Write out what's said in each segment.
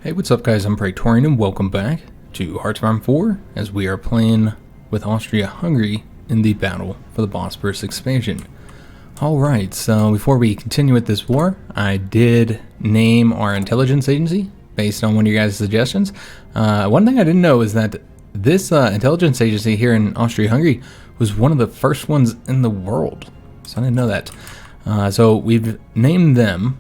Hey, what's up guys, I'm Praetorian and welcome back to HOI4 as we are playing with Austria Hungary in the battle for the Bosporus expansion. Alright, so before we continue with this war, I did name our intelligence agency based on one of your guys' suggestions. One thing I didn't know is that this intelligence agency here in Austria Hungary was one of the first ones in the world. So I didn't know that. So we've named them.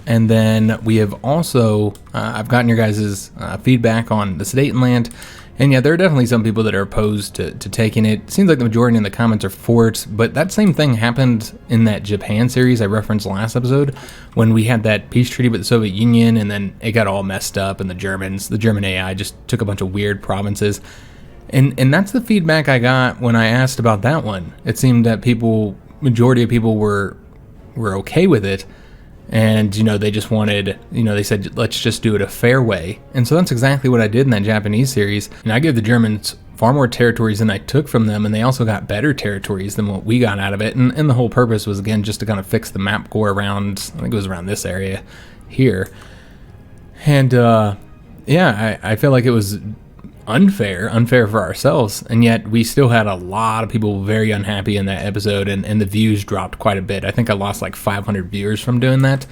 And then we have also, I've gotten your guys' feedback on the Sudetenland, and yeah, there are definitely some people that are opposed to taking it. It seems like the majority in the comments are for it, but that same thing happened in that Japan series I referenced last episode, when we had that peace treaty with the Soviet Union, and then it got all messed up, and the German AI just took a bunch of weird provinces. And that's the feedback I got when I asked about that one. It seemed that majority of people were okay with it. And, you know, they just wanted, they said, let's just do it a fair way. And so that's exactly what I did in that Japanese series. And I gave the Germans far more territories than I took from them, and they also got better territories than what we got out of it. And the whole purpose was, again, just to kind of fix the map core around, I think it was around this area here. And, yeah, I feel like it was unfair for ourselves, and yet we still had a lot of people very unhappy in that episode, and the views dropped quite a bit. I think I lost like 500 viewers from doing that.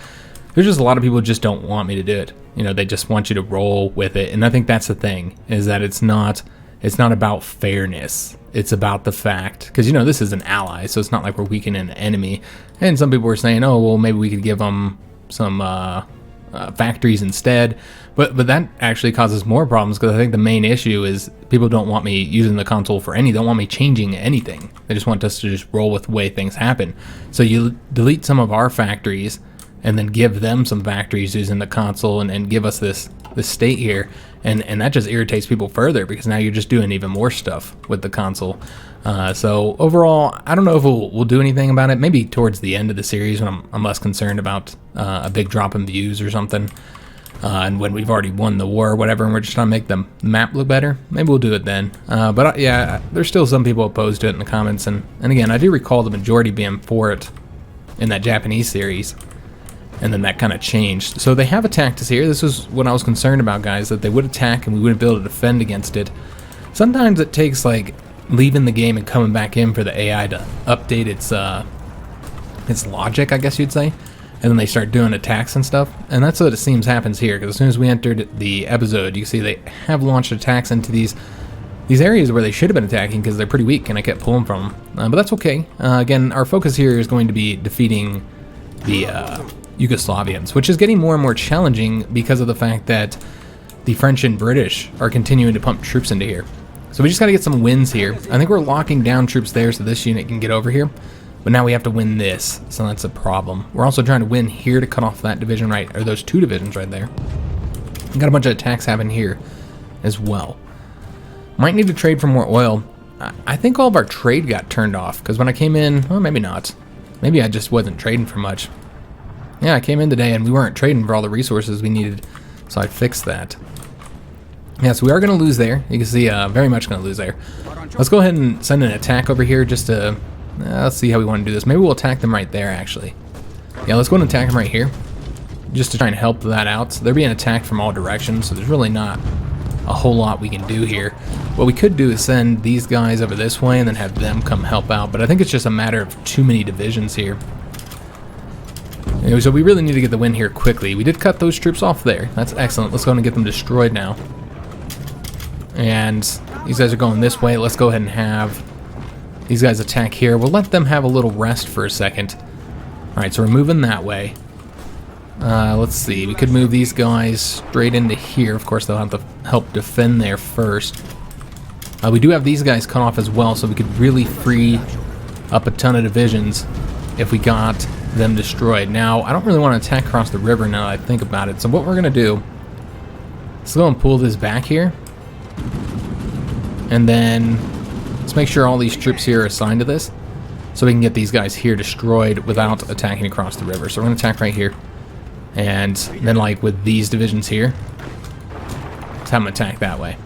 There's just a lot of people just don't want me to do it. They just want you to roll with it, and I think that's the thing, is that it's not about fairness. It's about the fact, because this is an ally, so it's not like we're weakening an enemy. And some people were saying, oh well, maybe we could give them some factories instead, but that actually causes more problems, because I think the main issue is people don't want me using the console for don't want me changing anything. They just want us to just roll with the way things happen. So you delete some of our factories and then give them some factories using the console, and give us this state here, and that just irritates people further, because now you're just doing even more stuff with the console. So overall, I don't know if we'll do anything about it. Maybe towards the end of the series, when I'm less concerned about a big drop in views or something, and when we've already won the war or whatever, and we're just trying to make the map look better. Maybe we'll do it then. But yeah, there's still some people opposed to it in the comments, and again, I do recall the majority being for it in that Japanese series, and then that kind of changed. So they have attacked us here. This was what I was concerned about, guys, that they would attack and we wouldn't be able to defend against it. Sometimes it takes like leaving the game and coming back in for the AI to update its logic, I guess you'd say, and then they start doing attacks and stuff. And that's what it seems happens here, because as soon as we entered the episode, you see they have launched attacks into these areas where they should have been attacking, because they're pretty weak, and I kept pulling from them. But that's okay. Again, our focus here is going to be defeating the Yugoslavians, which is getting more and more challenging because of the fact that the French and British are continuing to pump troops into here. So we just got to get some wins here. I think we're locking down troops there so this unit can get over here, but now we have to win this, so that's a problem. We're also trying to win here to cut off that division or those two divisions right there. We got a bunch of attacks happening here as well. Might need to trade for more oil. I think all of our trade got turned off, because when I came in, well, maybe not. Maybe I just wasn't trading for much. Yeah, I came in today and we weren't trading for all the resources we needed, so I fixed that. Yeah, so we are going to lose there. You can see, very much going to lose there. Let's go ahead and send an attack over here just to, let's see how we want to do this. Maybe we'll attack them right there, actually. Yeah, let's go and attack them right here, just to try and help that out. So they're being attacked from all directions, so there's really not a whole lot we can do here. What we could do is send these guys over this way and then have them come help out, but I think it's just a matter of too many divisions here. Anyway, so we really need to get the win here quickly. We did cut those troops off there. That's excellent. Let's go and get them destroyed now. And these guys are going this way. Let's go ahead and have these guys attack here. We'll let them have a little rest for a second. Alright, so we're moving that way. Let's see. We could move these guys straight into here. Of course, they'll have to help defend there first. We do have these guys cut off as well, so we could really free up a ton of divisions if we got them destroyed. Now, I don't really want to attack across the river now that I think about it. So what we're going to do, let's go and pull this back here. And then let's make sure all these troops here are assigned to this, so we can get these guys here destroyed without attacking across the river. So we're going to attack right here. And then, like, with these divisions here, let's have them attack that way.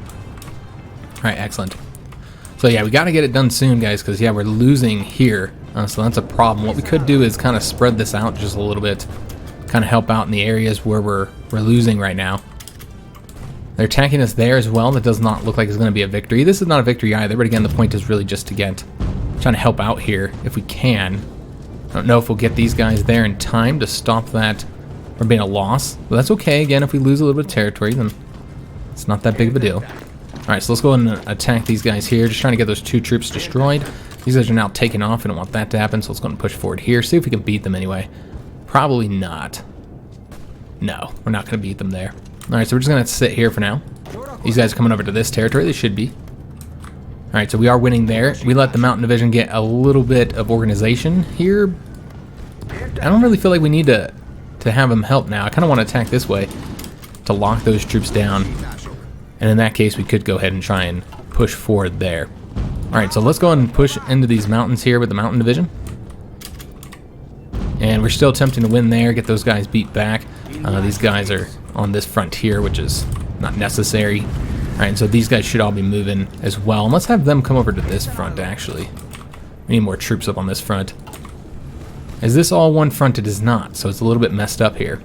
Alright, excellent. So yeah, we got to get it done soon, guys, because yeah, we're losing here. So that's a problem. What we could do is kind of spread this out just a little bit, kind of help out in the areas where we're losing right now. They're attacking us there as well. That does not look like it's going to be a victory. This is not a victory either, but again, the point is really just to get, trying to help out here if we can. I don't know if we'll get these guys there in time to stop that from being a loss, but that's okay. Again, if we lose a little bit of territory, then it's not that big of a deal. Alright, so let's go ahead and attack these guys here. Just trying to get those 2 troops destroyed. These guys are now taking off. We don't want that to happen, so let's go ahead and push forward here. See if we can beat them anyway. Probably not. No, we're not going to beat them there. Alright, so we're just going to sit here for now. These guys are coming over to this territory. They should be. Alright, so we are winning there. We let the Mountain Division get a little bit of organization here. I don't really feel like we need to have them help now. I kind of want to attack this way to lock those troops down. And in that case, we could go ahead and try and push forward there. Alright, so let's go ahead and push into these mountains here with the Mountain Division. And we're still attempting to win there, get those guys beat back. These guys are on this front here, which is not necessary. Alright, so these guys should all be moving as well. And let's have them come over to this front, actually. We need more troops up on this front. Is this all one front? It is not, so it's a little bit messed up here.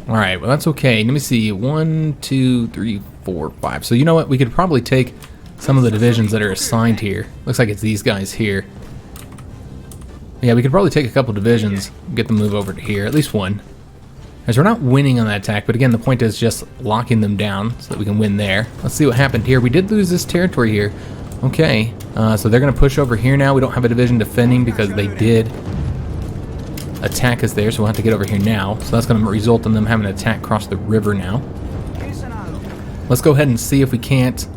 Alright, well that's okay. Let me see. 1, 2, 3, 4, 5. So you know what? We could probably take some of the divisions that are assigned here. Looks like it's these guys here. Yeah, we could probably take a couple divisions, get them move over to here. At least one. As we're not winning on that attack, but again, the point is just locking them down so that we can win there. Let's see what happened here. We did lose this territory here. Okay, so they're going to push over here now. We don't have a division defending because they did attack us there, so we'll have to get over here now. So that's going to result in them having an attack across the river now. Let's go ahead and see if we can't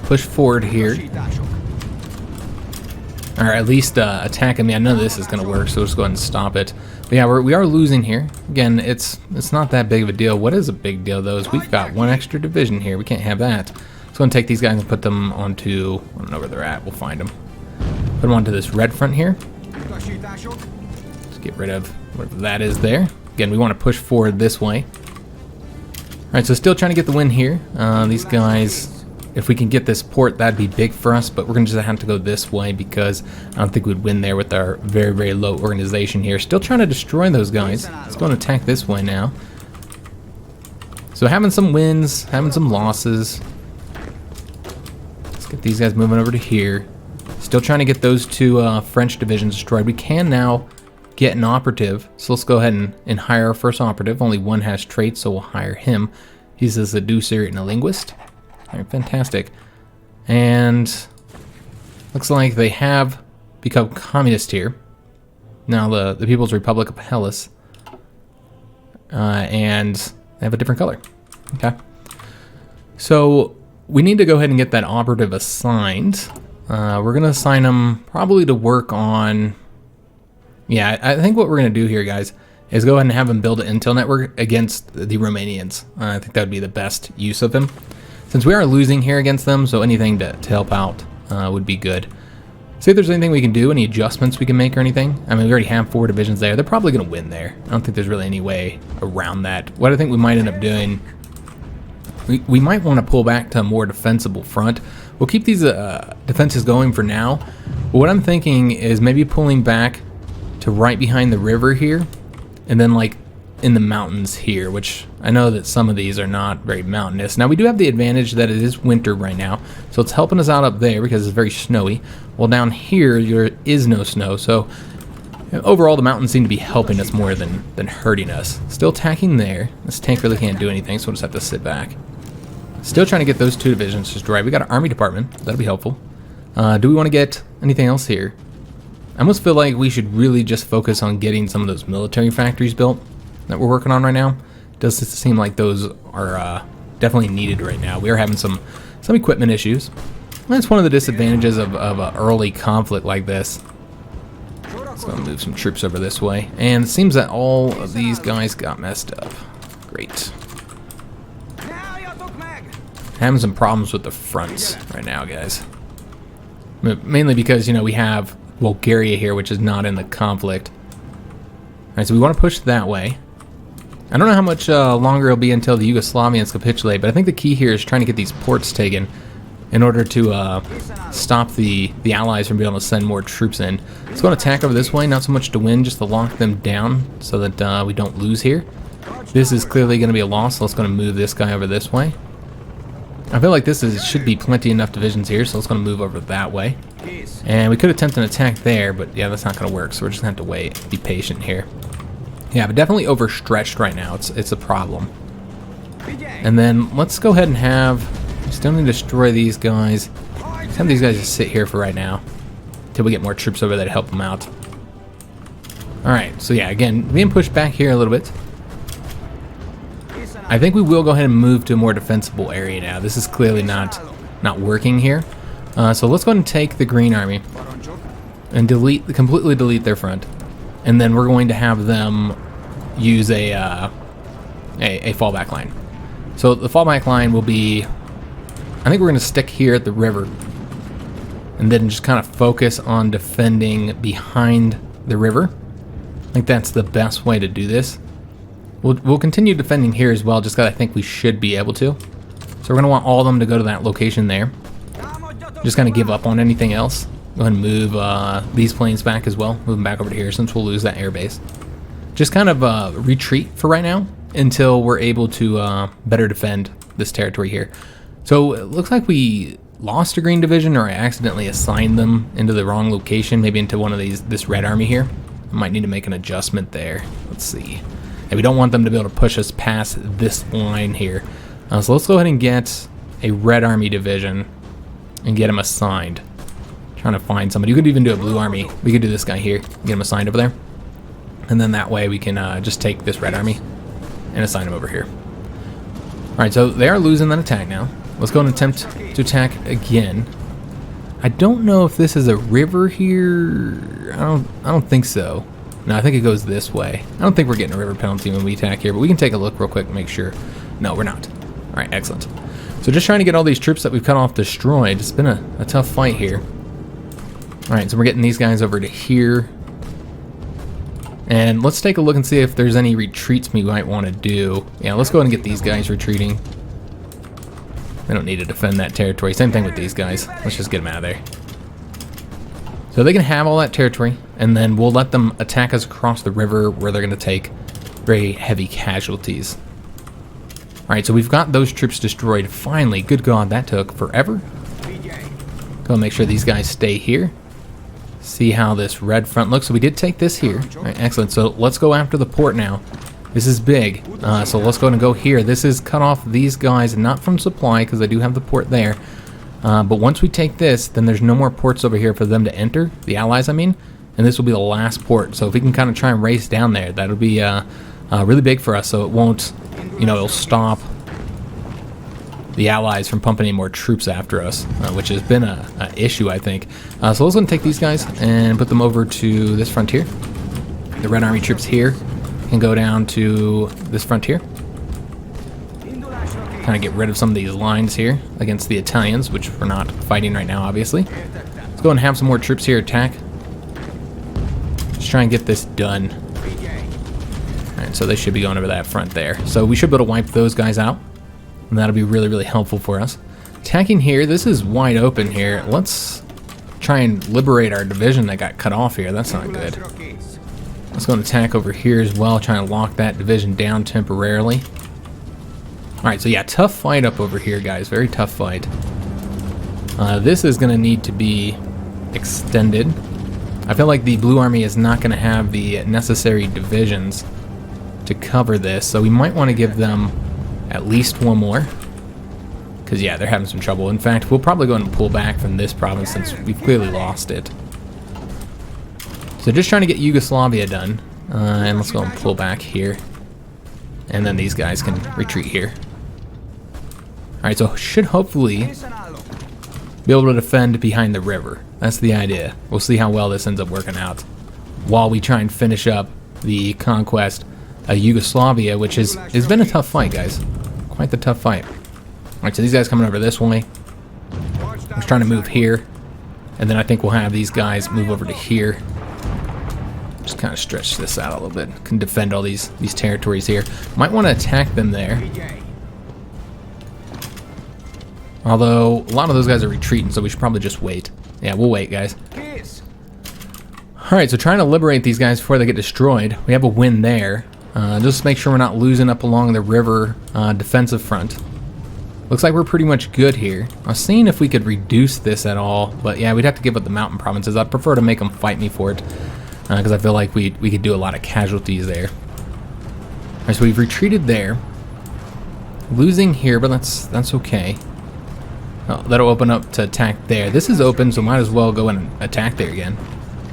push forward here. Or at least attack him. I know this is going to work, so we'll just go ahead and stop it. But yeah, we are losing here. Again, it's not that big of a deal. What is a big deal, though, is we've got 1 extra division here. We can't have that. Let's go and take these guys and put them onto, I don't know where they're at. We'll find them. Put them onto this red front here. Let's get rid of whatever that is there. Again, we want to push forward this way. Alright, so still trying to get the win here. These guys, if we can get this port, that'd be big for us, but we're going to just have to go this way because I don't think we'd win there with our very, very low organization here. Still trying to destroy those guys. Let's go and attack this way now. So having some wins, having some losses. Let's get these guys moving over to here. Still trying to get those 2 French divisions destroyed. We can now get an operative, so let's go ahead and hire our first operative. Only 1 has traits, so we'll hire him. He's a seducer and a linguist. Alright, fantastic. And looks like they have become communist here. Now the People's Republic of Hellas. And they have a different color. Okay. So we need to go ahead and get that operative assigned. We're going to assign him probably to work on... Yeah, I think what we're going to do here, guys, is go ahead and have him build an intel network against the Romanians. I think that would be the best use of him. Since we are losing here against them, so anything to help out would be good. See if there's anything we can do, any adjustments we can make or anything. I mean, we already have 4 divisions there. They're probably going to win there. I don't think there's really any way around that. What I think we might end up doing, we might want to pull back to a more defensible front. We'll keep these defenses going for now. But what I'm thinking is maybe pulling back to right behind the river here, and then like in the mountains here, which I know that some of these are not very mountainous. Now we do have the advantage that it is winter right now, so it's helping us out up there because it's very snowy. Well, down here there is no snow, so overall the mountains seem to be helping us more than hurting us. Still attacking there. This tank really can't do anything, so we'll just have to sit back. Still trying to get those 2 divisions destroyed. We got an army department. That'll be helpful. Do we want to get anything else here? I almost feel like we should really just focus on getting some of those military factories built that we're working on right now. It does seem like those are definitely needed right now. We are having some equipment issues. That's one of the disadvantages of an early conflict like this. Let's go move some troops over this way. And it seems that all of these guys got messed up. Great. Having some problems with the fronts right now, guys. Mainly because, you know, we have Bulgaria here, which is not in the conflict. Alright, so we want to push that way. I don't know how much longer it'll be until the Yugoslavians capitulate, but I think the key here is trying to get these ports taken in order to stop the Allies from being able to send more troops in. Let's go and attack over this way, not so much to win, just to lock them down so that we don't lose here. This is clearly going to be a loss, so let's go and move this guy over this way. I feel like should be plenty enough divisions here, so let's going to move over that way. And we could attempt an attack there, but yeah, that's not going to work, so we're just going to have to wait, be patient here. Yeah, but definitely overstretched right now. It's a problem. And then let's go ahead and still need to destroy these guys. Let's have these guys just sit here for right now until we get more troops over there to help them out. Alright, so yeah, again, being pushed back here a little bit. I think we will go ahead and move to a more defensible area now. This is clearly not working here. So let's go ahead and take the Green Army and completely delete their front. And then we're going to have them use a fallback line. So the fallback line will be, I think we're going to stick here at the river and then just kind of focus on defending behind the river. I think that's the best way to do this. We'll continue defending here as well, just because I think we should be able to. So we're going to want all of them to go to that location there. Just kind of give up on anything else. Go ahead and move these planes back as well. Move them back over to here since we'll lose that airbase. Just kind of retreat for right now until we're able to better defend this territory here. So it looks like we lost a green division, or I accidentally assigned them into the wrong location, maybe into one of this red army here. I might need to make an adjustment there. Let's see. And we don't want them to be able to push us past this line here. So let's go ahead and get a red army division and get him assigned. Trying to find somebody. You could even do a blue army. We could do this guy here, get him assigned over there. And then that way we can just take this red army and assign him over here. Alright, so they are losing that attack now. Let's go and attempt to attack again. I don't know if this is a river here. I don't think so. No, I think it goes this way. I don't think we're getting a river penalty when we attack here, but we can take a look real quick and make sure. No, we're not. Alright, excellent. So just trying to get all these troops that we've cut off destroyed. It's been a tough fight here. Alright, so we're getting these guys over to here. And let's take a look and see if there's any retreats we might want to do. Yeah, let's go ahead and get these guys retreating. They don't need to defend that territory. Same thing with these guys. Let's just get them out of there. So they can have all that territory, and then we'll let them attack us across the river where they're going to take very heavy casualties. Alright, so we've got those troops destroyed. Finally, good God, that took forever. Go and make sure these guys stay here. See how this red front looks. So we did take this here. Alright, excellent. So let's go after the port now. This is big. So let's go ahead and go here. This is cut off these guys, not from supply, because I do have the port there. But once we take this, then there's no more ports over here for them to enter, the allies I mean, and this will be the last port. So if we can kind of try and race down there, that'll be really big for us, so it won't, it'll stop the allies from pumping any more troops after us, which has been an issue, I think. So let's go and take these guys and put them over to this frontier. The Red Army troops here can go down to this frontier. Kind of get rid of some of these lines here against the Italians, which we're not fighting right now, obviously. Let's go and have some more troops here attack. Just try and get this done. Alright, so they should be going over that front there. So we should be able to wipe those guys out, and that'll be really, really helpful for us. Attacking here, this is wide open here. Let's try and liberate our division that got cut off here. That's not good. Let's go and attack over here as well, trying to lock that division down temporarily. Alright, so yeah, tough fight up over here, guys. Very tough fight. This is going to need to be extended. I feel like the Blue Army is not going to have the necessary divisions to cover this, so we might want to give them at least one more. Because, yeah, they're having some trouble. In fact, we'll probably go ahead and pull back from this province since we've clearly lost it. So just trying to get Yugoslavia done. And let's go and pull back here. And then these guys can retreat here. Alright, so should hopefully be able to defend behind the river. That's the idea. We'll see how well this ends up working out while we try and finish up the conquest of Yugoslavia, which has been a tough fight, guys. Quite the tough fight. Alright, so these guys coming over this way. I'm just trying to move here. And then I think we'll have these guys move over to here. Just kind of stretch this out a little bit. Can defend all these territories here. Might want to attack them there. Although, a lot of those guys are retreating, so we should probably just wait. Yeah, we'll wait, guys. Alright, so trying to liberate these guys before they get destroyed. We have a win there. Just make sure we're not losing up along the river defensive front. Looks like we're pretty much good here. I was seeing if we could reduce this at all, but yeah, we'd have to give up the mountain provinces. I'd prefer to make them fight me for it, because I feel like we could do a lot of casualties there. Alright, so we've retreated there. Losing here, but that's okay. Oh, that'll open up to attack there. This is open, so might as well go and attack there again,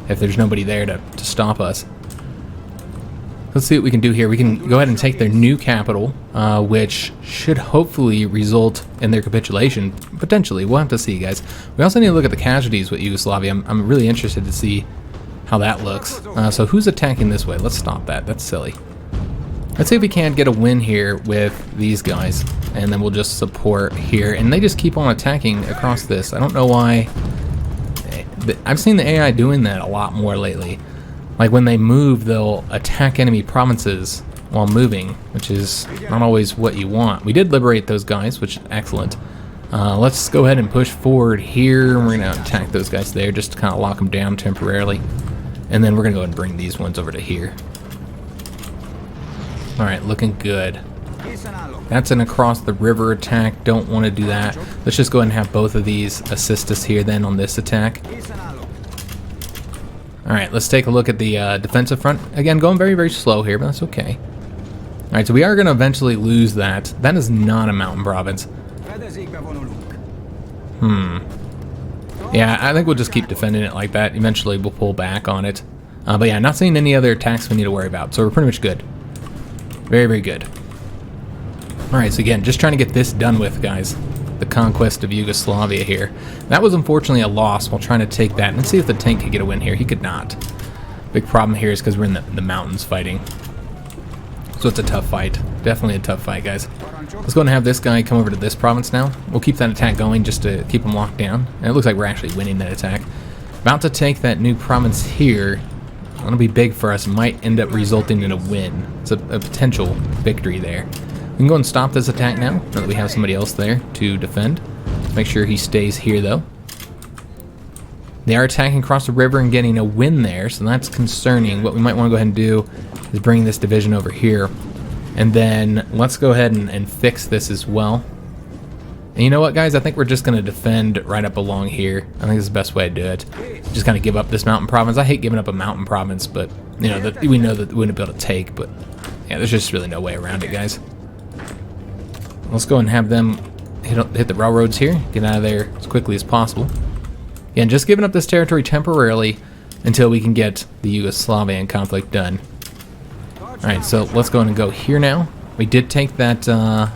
if there's nobody there to stop us. Let's see what we can do here. We can go ahead and take their new capital, which should hopefully result in their capitulation. Potentially. We'll have to see, guys. We also need to look at the casualties with Yugoslavia. I'm really interested to see how that looks. So who's attacking this way? Let's stop that. That's silly. Let's see if we can't get a win here with these guys. And then we'll just support here. And they just keep on attacking across this. I don't know why. I've seen the AI doing that a lot more lately. Like when they move, they'll attack enemy provinces while moving, which is not always what you want. We did liberate those guys, which is excellent. Let's go ahead and push forward here. We're going to attack those guys there just to kind of lock them down temporarily. And then we're going to go ahead and bring these ones over to here. Alright, looking good. That's an across the river attack. Don't want to do that. Let's just go ahead and have both of these assist us here then on this attack. Alright, let's take a look at the defensive front. Again, going very, very slow here, but that's okay. Alright, so we are going to eventually lose that. That is not a mountain province. Yeah, I think we'll just keep defending it like that. Eventually we'll pull back on it. But yeah, not seeing any other attacks we need to worry about. So we're pretty much good. Very, very good. Alright, so again, just trying to get this done with, guys. The conquest of Yugoslavia here. That was unfortunately a loss while trying to take that. Let's see if the tank could get a win here. He could not. Big problem here is because we're in the mountains fighting. So it's a tough fight. Definitely a tough fight, guys. Let's go and have this guy come over to this province now. We'll keep that attack going just to keep him locked down. And it looks like we're actually winning that attack. About to take that new province here. That'll be big for us. Might end up resulting in a win. It's a potential victory there. We can go and stop this attack now that we have somebody else there to defend. Let's make sure he stays here, though. They are attacking across the river and getting a win there, so that's concerning. What we might want to go ahead and do is bring this division over here. And then let's go ahead and fix this as well. And you know what, guys? I think we're just going to defend right up along here. I think this is the best way to do it. Just kind of give up this mountain province. I hate giving up a mountain province, but you know that we know that we wouldn't be able to take. But yeah, there's just really no way around it, guys. Let's go and have them hit the railroads here. Get out of there as quickly as possible. Again, just giving up this territory temporarily until we can get the Yugoslavian conflict done. Alright, so let's go and go here now. We did take that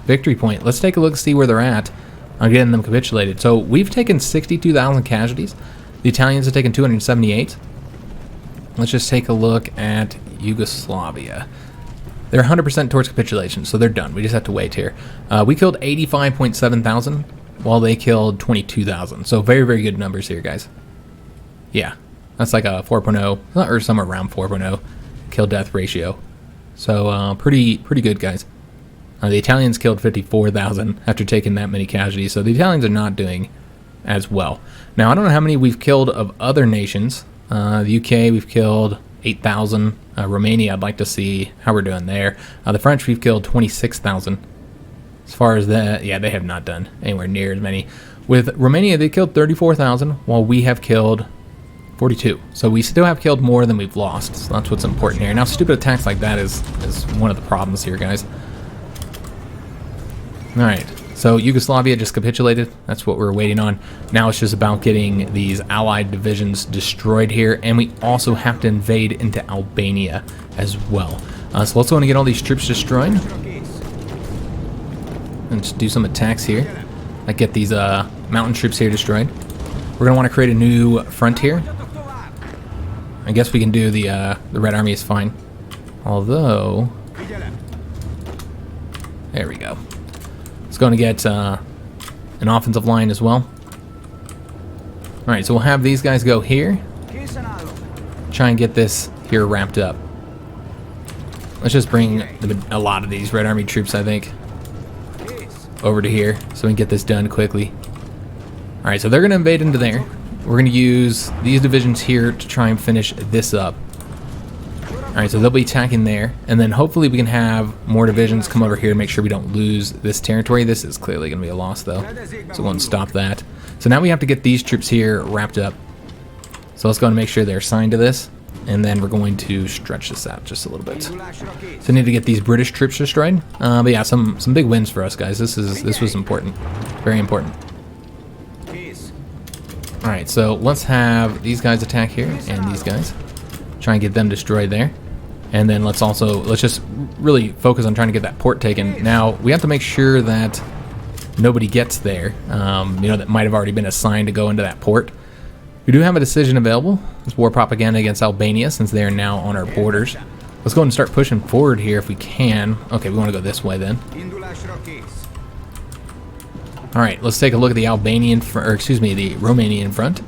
victory point. Let's take a look and see where they're at on getting them capitulated. So we've taken 62,000 casualties. The Italians have taken 278. Let's just take a look at Yugoslavia. They're 100% towards capitulation, so they're done. We just have to wait here. We killed 85.7 thousand, while they killed 22,000. So very, very good numbers here, guys. Yeah, that's like a 4.0, or somewhere around 4.0 kill-death ratio. So pretty good, guys. The Italians killed 54,000 after taking that many casualties, so the Italians are not doing as well. Now, I don't know how many we've killed of other nations. The UK, we've killed 8,000. Romania, I'd like to see how we're doing there. The French, we've killed 26,000. As far as that, yeah, they have not done anywhere near as many. With Romania, they killed 34,000, while we have killed 42. So we still have killed more than we've lost. So that's what's important here. Now, stupid attacks like that is one of the problems here, guys. Alright, so Yugoslavia just capitulated. That's what we're waiting on. Now it's just about getting these allied divisions destroyed here, and we also have to invade into Albania as well. So let's go and get all these troops destroyed. And just do some attacks here. Like get these mountain troops here destroyed. We're going to want to create a new front here. I guess we can do the Red Army is fine. Although... there we go. It's going to get an offensive line as well. Alright, so we'll have these guys go here. Try and get this here wrapped up. Let's just bring a lot of these Red Army troops, I think, over to here so we can get this done quickly. Alright, so they're going to invade into there. We're going to use these divisions here to try and finish this up. Alright, so they'll be attacking there, and then hopefully we can have more divisions come over here to make sure we don't lose this territory. This is clearly going to be a loss, though, so we'll stop that. So now we have to get these troops here wrapped up. So let's go and make sure they're assigned to this, and then we're going to stretch this out just a little bit. So we need to get these British troops destroyed. But yeah, some big wins for us, guys. This was important, very important. Alright, so let's have these guys attack here, and these guys. Try and get them destroyed there. And then let's just really focus on trying to get that port taken. Now, we have to make sure that nobody gets there, that might have already been assigned to go into that port. We do have a decision available. It's war propaganda against Albania, since they are now on our borders. Let's go ahead and start pushing forward here if we can. Okay, we want to go this way then. Alright, let's take a look at the the Romanian front.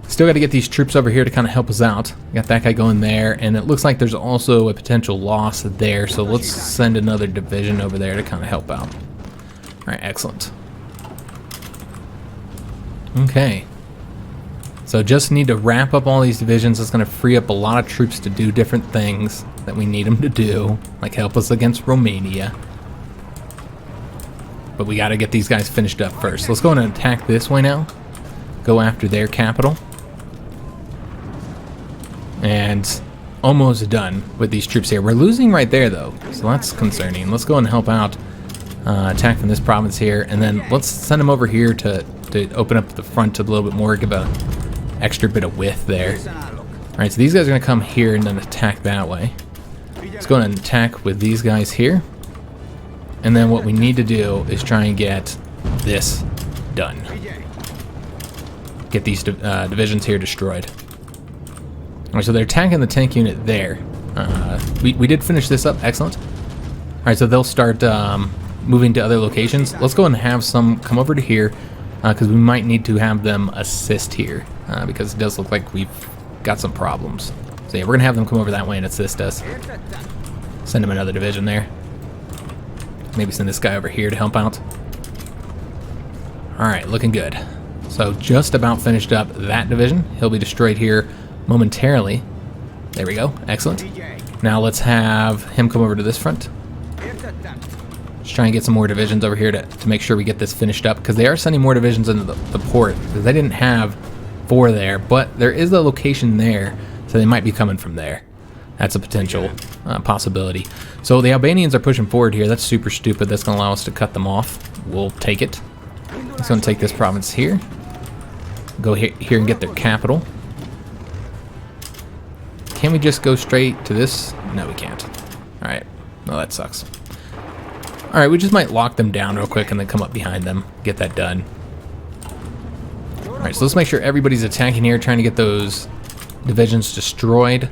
Still got to get these troops over here to kind of help us out. Got that guy going there, and it looks like there's also a potential loss there, so let's send another division over there to kind of help out. Alright, excellent. Okay. So just need to wrap up all these divisions. That's going to free up a lot of troops to do different things that we need them to do, like help us against Romania. But we got to get these guys finished up first. Let's go and attack this way now. Go after their capital. And almost done with these troops here. We're losing right there, though, so that's concerning. Let's go and help out, attack from this province here, and then let's send them over here to open up the front a little bit more, give a extra bit of width there. Alright, so these guys are going to come here and then attack that way. Let's go and attack with these guys here. And then what we need to do is try and get this done. Get these divisions here destroyed. Alright, so they're attacking the tank unit there. We did finish this up. Excellent. Alright, so they'll start moving to other locations. Let's go and have some come over to here, because we might need to have them assist here, because it does look like we've got some problems. So yeah, we're going to have them come over that way and assist us. Send them another division there. Maybe send this guy over here to help out. Alright, looking good. So just about finished up that division. He'll be destroyed here momentarily. There we go. Excellent. Now let's have him come over to this front. Just try and get some more divisions over here to make sure we get this finished up, because they are sending more divisions into the port, because they didn't have 4 there, but there is a location there, so they might be coming from there. That's a potential possibility. So the Albanians are pushing forward here. That's super stupid. That's going to allow us to cut them off. We'll take it. It's going to take this province here. Go here and get their capital. Can we just go straight to this? No, we can't. Alright. Well, that sucks. Alright, we just might lock them down real quick and then come up behind them. Get that done. Alright, so let's make sure everybody's attacking here, trying to get those divisions destroyed.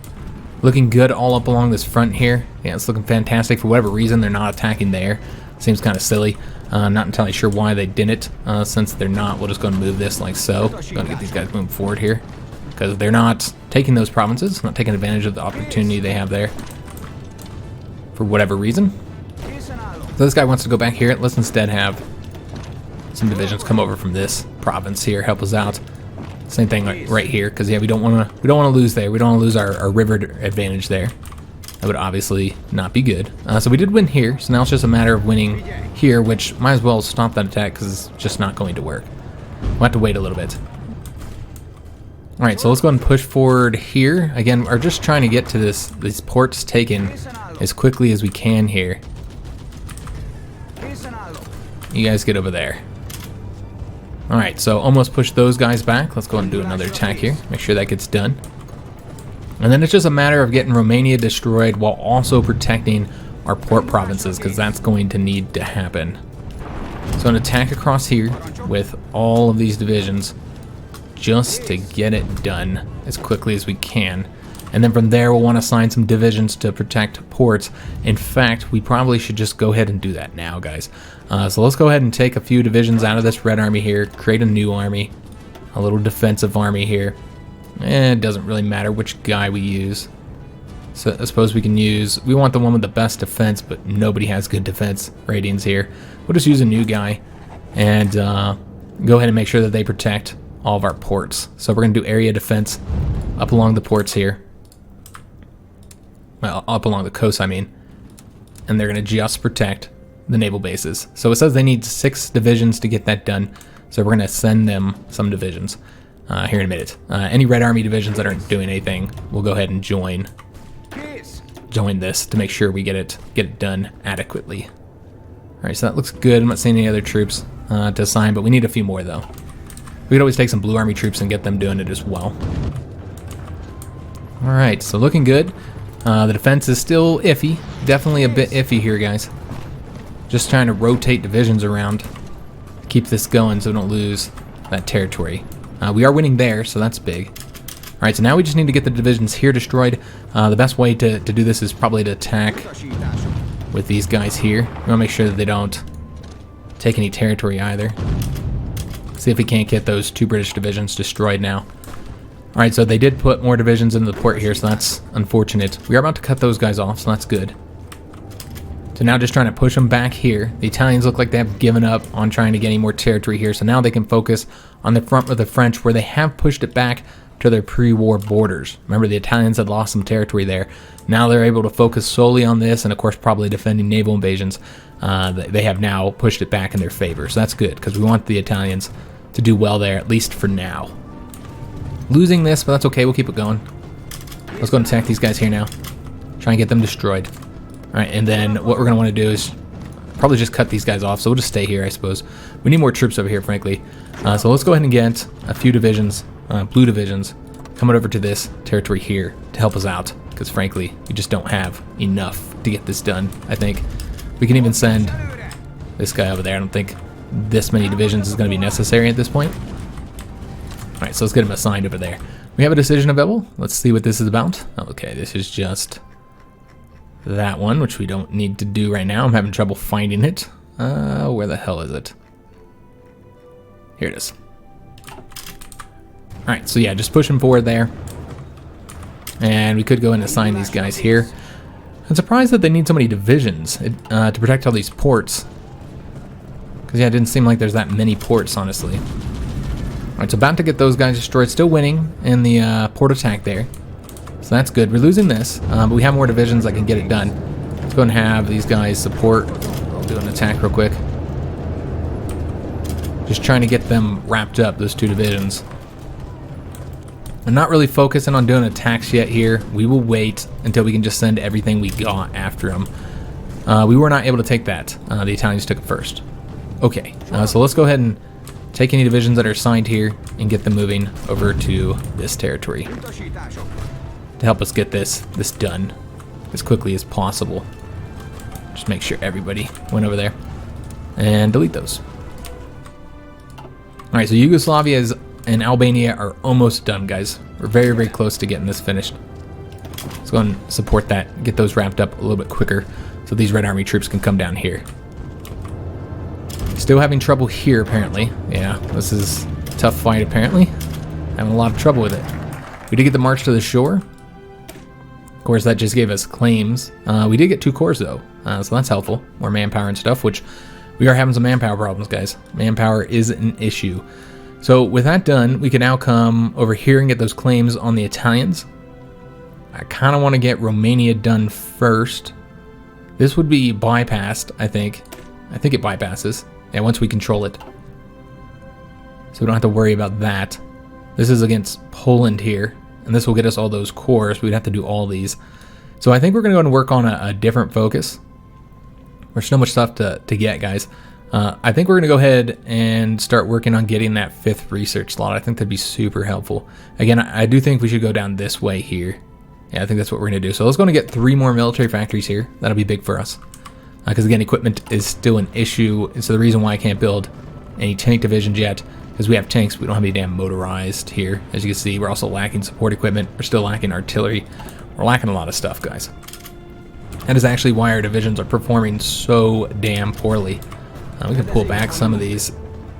Looking good all up along this front here. Yeah, it's looking fantastic. For whatever reason, they're not attacking there. Seems kind of silly. Not entirely sure why they didn't. Since they're not, we'll just go and move this like so. Going to get these guys moving forward here, because they're not taking those provinces, not taking advantage of the opportunity they have there. For whatever reason. So this guy wants to go back here. Let's instead have some divisions come over from this province here, help us out. Same thing right here, because yeah, we don't want to lose there. We don't want to lose our river advantage there. That would obviously not be good. So we did win here, so now it's just a matter of winning here, which might as well stop that attack because it's just not going to work. We'll have to wait a little bit. Alright, so let's go ahead and push forward here. Again, we're just trying to get to these ports taken as quickly as we can here. You guys get over there. Alright, so almost push those guys back. Let's go ahead and do another attack here. Make sure that gets done. And then it's just a matter of getting Romania destroyed while also protecting our port provinces, because that's going to need to happen. So an attack across here with all of these divisions just to get it done as quickly as we can. And then from there we'll want to assign some divisions to protect ports. In fact, we probably should just go ahead and do that now, guys. So let's go ahead and take a few divisions out of this red army here, create a new army, a little defensive army here. It doesn't really matter which guy we use. So I suppose we want the one with the best defense, but nobody has good defense ratings here. We'll just use a new guy and go ahead and make sure that they protect all of our ports. So we're going to do area defense up along the ports here. well, up along the coast, I mean. And they're going to just protect the naval bases. So it says they need 6 divisions to get that done. So we're going to send them some divisions here in a minute. Any Red Army divisions that aren't doing anything, we'll go ahead and join this to make sure we get it done adequately. All right, so that looks good. I'm not seeing any other troops to assign, but we need a few more though. We could always take some Blue Army troops and get them doing it as well. All right, so looking good. The defense is still iffy. Definitely a bit iffy here, guys. Just trying to rotate divisions around. Keep this going so we don't lose that territory. We are winning there, so that's big. All right, so now we just need to get the divisions here destroyed. The best way to do this is probably to attack with these guys here. We want to make sure that they don't take any territory either. See if we can't get those 2 British divisions destroyed now. All right, so they did put more divisions into the port here, so that's unfortunate. We are about to cut those guys off, so that's good. So now just trying to push them back here. The Italians look like they have given up on trying to get any more territory here, so now they can focus on the front with the French, where they have pushed it back to their pre-war borders. Remember, the Italians had lost some territory there. Now they're able to focus solely on this, and of course probably defending naval invasions. They have now pushed it back in their favor, so that's good, because we want the Italians to do well there, at least for now. Losing this, but that's okay, we'll keep it going. Let's go and attack these guys here now. Try and get them destroyed. Alright, and then what we're going to want to do is probably just cut these guys off, so we'll just stay here, I suppose. We need more troops over here, frankly. So let's go ahead and get a few divisions, blue divisions, coming over to this territory here to help us out, because frankly, we just don't have enough to get this done, I think. We can even send this guy over there. I don't think this many divisions is going to be necessary at this point. Alright, so let's get him assigned over there. We have a decision available. Let's see what this is about. Okay, this is just that one, which we don't need to do right now. I'm having trouble finding it. Where the hell is it? Here it is. Alright, so yeah, just push him forward there. And we could go and assign these guys here. I'm surprised that they need so many divisions to protect all these ports. Because yeah, it didn't seem like there's that many ports, honestly. Alright, so about to get those guys destroyed. Still winning in the port attack there. So that's good. We're losing this, but we have more divisions that can get it done. Let's go and have these guys support. I'll do an attack real quick. Just trying to get them wrapped up, those 2 divisions. I'm not really focusing on doing attacks yet here. We will wait until we can just send everything we got after them. We were not able to take that. The Italians took it first. Okay, so let's go ahead and take any divisions that are assigned here and get them moving over to this territory to help us get this done as quickly as possible. Just make sure everybody went over there and delete those. All right, so Yugoslavia and Albania are almost done, guys. We're very, very close to getting this finished. Let's go and support that, get those wrapped up a little bit quicker so these Red Army troops can come down here. Still having trouble here, apparently. Yeah, this is a tough fight, apparently. Having a lot of trouble with it. We did get the march to the shore. Of course, that just gave us claims. We did get 2 cores, though, so that's helpful. More manpower and stuff, which we are having some manpower problems, guys. Manpower is an issue. So with that done, we can now come over here and get those claims on the Italians. I kind of want to get Romania done first. This would be bypassed, I think. I think it bypasses. Yeah, once we control it. So we don't have to worry about that. This is against Poland here. And this will get us all those cores. We'd have to do all these. So I think we're going to go and work on a different focus. There's so much stuff to get, guys. I think we're going to go ahead and start working on getting that 5th research slot. I think that'd be super helpful. Again, I do think we should go down this way here. Yeah, I think that's what we're going to do. So let's go and get 3 more military factories here. That'll be big for us. Because again, equipment is still an issue. So the reason why I can't build any tank divisions yet, because we have tanks, we don't have any damn motorized here. As you can see, we're also lacking support equipment. We're still lacking artillery. We're lacking a lot of stuff, guys. That is actually why our divisions are performing so damn poorly. We can pull back some of these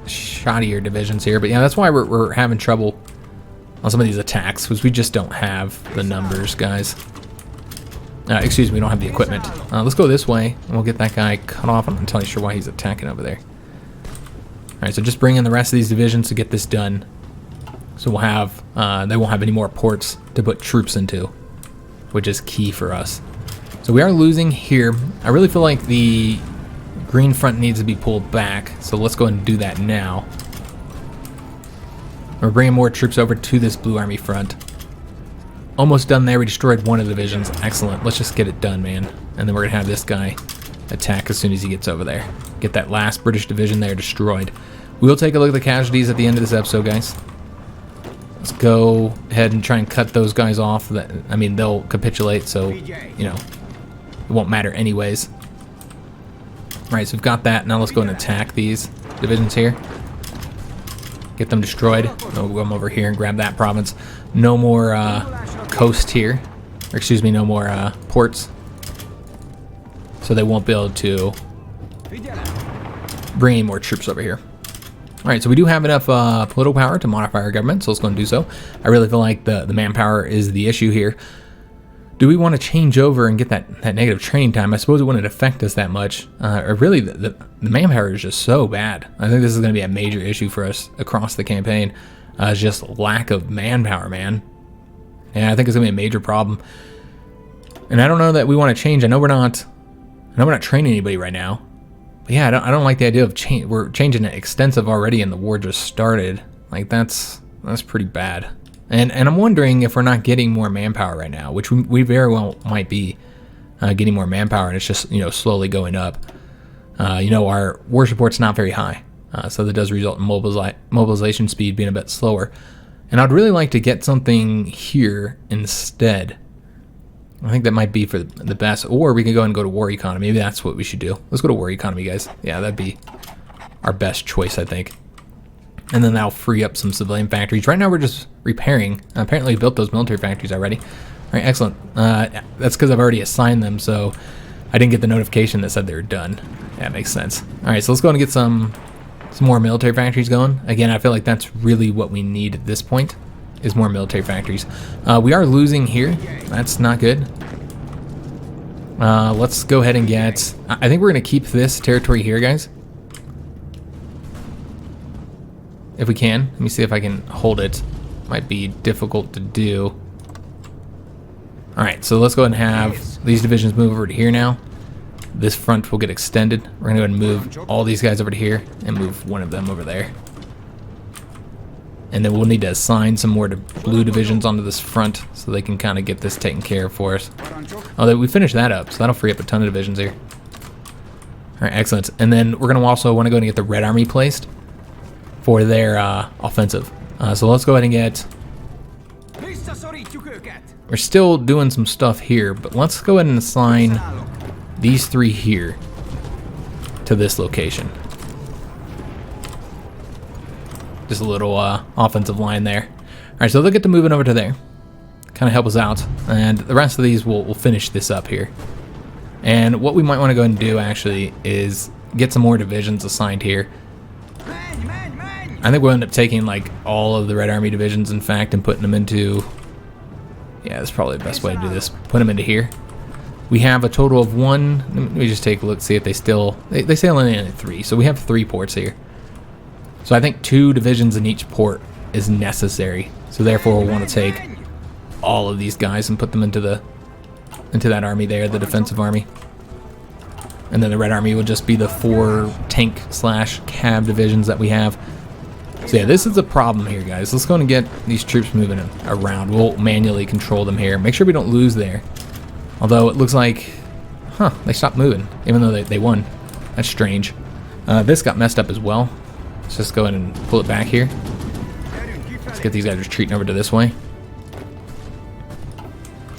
shoddier divisions here, but yeah, that's why we're having trouble on some of these attacks, because we just don't have the numbers, guys. Excuse me, we don't have the equipment. Let's go this way, and we'll get that guy cut off. I'm not entirely sure why he's attacking over there. Alright, so just bring in the rest of these divisions to get this done. So we'll have, they won't have any more ports to put troops into, which is key for us. So we are losing here. I really feel like the green front needs to be pulled back. So let's go ahead and do that now. We're bringing more troops over to this blue army front. Almost done there. We destroyed one of the divisions. Excellent. Let's just get it done, man. And then we're going to have this guy attack as soon as he gets over there. Get that last British division there destroyed. We'll take a look at the casualties at the end of this episode, guys. Let's go ahead and try and cut those guys off. I mean, they'll capitulate, so, you know, it won't matter anyways. Alright, so we've got that. Now let's go and attack these divisions here. Get them destroyed. We'll come over here and grab that province. No more coast here. Or excuse me, no more ports. So they won't be able to bring any more troops over here. Alright, so we do have enough political power to modify our government, so let's go and do so. I really feel like the manpower is the issue here. Do we want to change over and get that negative training time? I suppose it wouldn't affect us that much. Or really, the manpower is just so bad. I think this is going to be a major issue for us across the campaign. It's just lack of manpower, man. And I think it's going to be a major problem. And I don't know that we want to change. I know we're not training anybody right now. But yeah, I don't like the idea of we're changing it extensive already and the war just started. Like, that's pretty bad. And I'm wondering if we're not getting more manpower right now, which we very well might be getting more manpower, and it's just, you know, slowly going up. You know, our war support's not very high, so that does result in mobilization speed being a bit slower. And I'd really like to get something here instead. I think that might be for the best, or we can go and go to war economy. Maybe that's what we should do. Let's go to war economy, guys. Yeah, that'd be our best choice, I think. And then that'll free up some civilian factories. Right now we're just repairing. Apparently we built those military factories already. All right, excellent. That's because I've already assigned them, so I didn't get the notification that said they were done. That makes sense. All right, so let's go and get some more military factories going. Again, I feel like that's really what we need at this point, is more military factories. We are losing here. That's not good. Let's go ahead and get... I think we're going to keep this territory here, guys. If we can. Let me see if I can hold it. Might be difficult to do. Alright, so let's go ahead and have these divisions move over to here now. This front will get extended. We're going to go ahead and move all these guys over to here and move one of them over there. And then we'll need to assign some more blue divisions onto this front so they can kind of get this taken care of for us. Oh, we finished that up, so that'll free up a ton of divisions here. Alright, excellent. And then we're going to also want to go and get the Red Army placed for their offensive. So let's go ahead and get... We're still doing some stuff here, but let's go ahead and assign these three here to this location. Just a little offensive line there. Alright, so they'll get to moving over to there. Kind of help us out. And the rest of these we'll finish this up here. And what we might want to go ahead and do, actually, is get some more divisions assigned here. I think we'll end up taking, like, all of the Red Army divisions, in fact, and putting them into... Yeah, that's probably the best way to do this. Put them into here. We have a total of one... Let me just take a look, see if they still... They sail in at 3, so we have 3 ports here. So I think 2 divisions in each port is necessary. So therefore we'll want to take all of these guys and put them into that army there, the defensive army. And then the Red Army will just be the 4 tank/cab divisions that we have. So yeah, this is a problem here, guys. Let's go and get these troops moving around. We'll manually control them here. Make sure we don't lose there. Although it looks like, they stopped moving, even though they won. That's strange. This got messed up as well. Let's just go ahead and pull it back here. Let's get these guys retreating over to this way.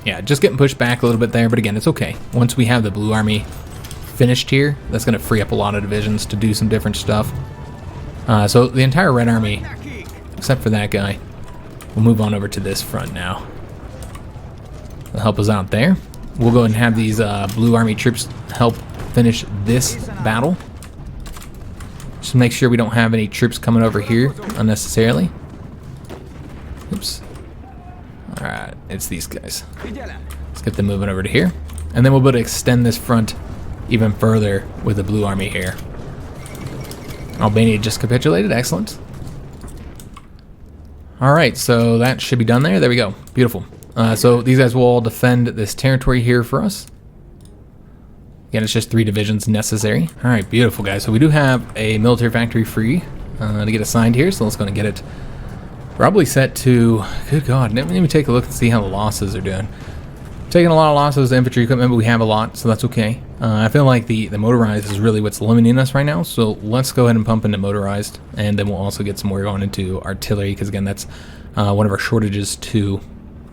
Yeah, just getting pushed back a little bit there, but again, it's okay. Once we have the Blue Army finished here, that's going to free up a lot of divisions to do some different stuff. So the entire Red Army, except for that guy, will move on over to this front now. They'll help us out there. We'll go ahead and have these Blue Army troops help finish this battle. Just make sure we don't have any troops coming over here unnecessarily. Oops. Alright, it's these guys. Let's get them moving over to here. And then we'll be able to extend this front even further with the Blue Army here. Albania just capitulated. Excellent. Alright, so that should be done there. There we go. Beautiful. So these guys will all defend this territory here for us. Again, it's just 3 divisions necessary. All right, beautiful, guys. So we do have a military factory free to get assigned here, so let's go and get it. Probably set to, good God, let me take a look and see how the losses are doing. Taking a lot of losses to infantry equipment, but we have a lot, so that's okay. I feel like the motorized is really what's limiting us right now, so let's go ahead and pump into motorized, and then we'll also get some more going into artillery, because again, that's one of our shortages too.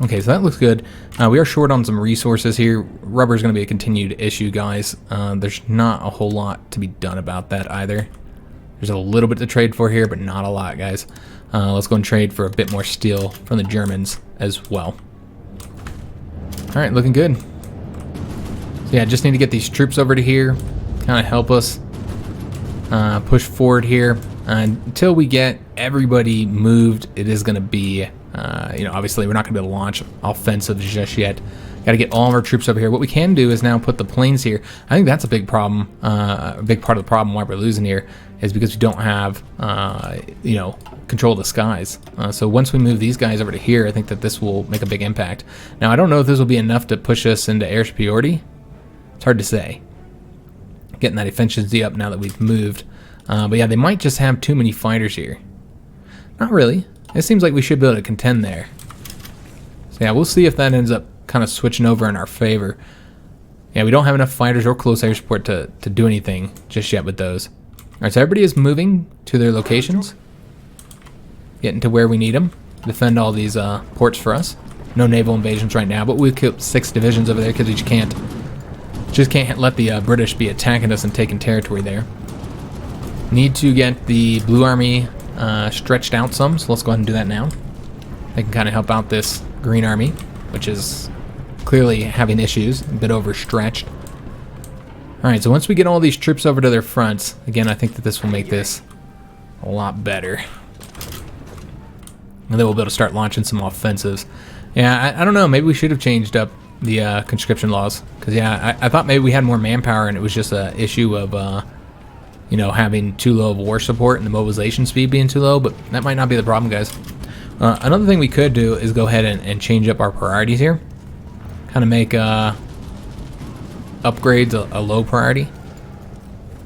Okay, so that looks good. We are short on some resources here. Rubber is going to be a continued issue, guys. There's not a whole lot to be done about that either. There's a little bit to trade for here, but not a lot, guys. Let's go and trade for a bit more steel from the Germans as well. All right, looking good. So yeah, just need to get these troops over to here, kind of help us push forward here. Until we get everybody moved, it is going to be... you know, obviously we're not going to be able to launch offensives just yet. Got to get all of our troops over here. What we can do is now put the planes here. I think that's a big problem. A big part of the problem why we're losing here is because we don't have, you know, control of the skies. So once we move these guys over to here, I think that this will make a big impact. Now, I don't know if this will be enough to push us into air superiority. It's hard to say. Getting that efficiency up now that we've moved. But yeah, they might just have too many fighters here. Not really. It seems like we should be able to contend there. So yeah, we'll see if that ends up kind of switching over in our favor. Yeah, we don't have enough fighters or close air support to do anything just yet with those. Alright, so everybody is moving to their locations. Getting to where we need them. Defend all these ports for us. No naval invasions right now, but we've killed 6 divisions over there because we just can't let the British be attacking us and taking territory there. Need to get the Blue Army stretched out some, so let's go ahead and do that now. They can kind of help out this Green Army, which is clearly having issues, a bit overstretched. Alright, so once we get all these troops over to their fronts, again, I think that this will make this a lot better. And then we'll be able to start launching some offensives. Yeah, I don't know, maybe we should have changed up the conscription laws. Because, yeah, I thought maybe we had more manpower and it was just an issue of... you know, having too low of war support and the mobilization speed being too low, but that might not be the problem, guys. Another thing we could do is go ahead and change up our priorities here. Kind of make upgrades a low priority.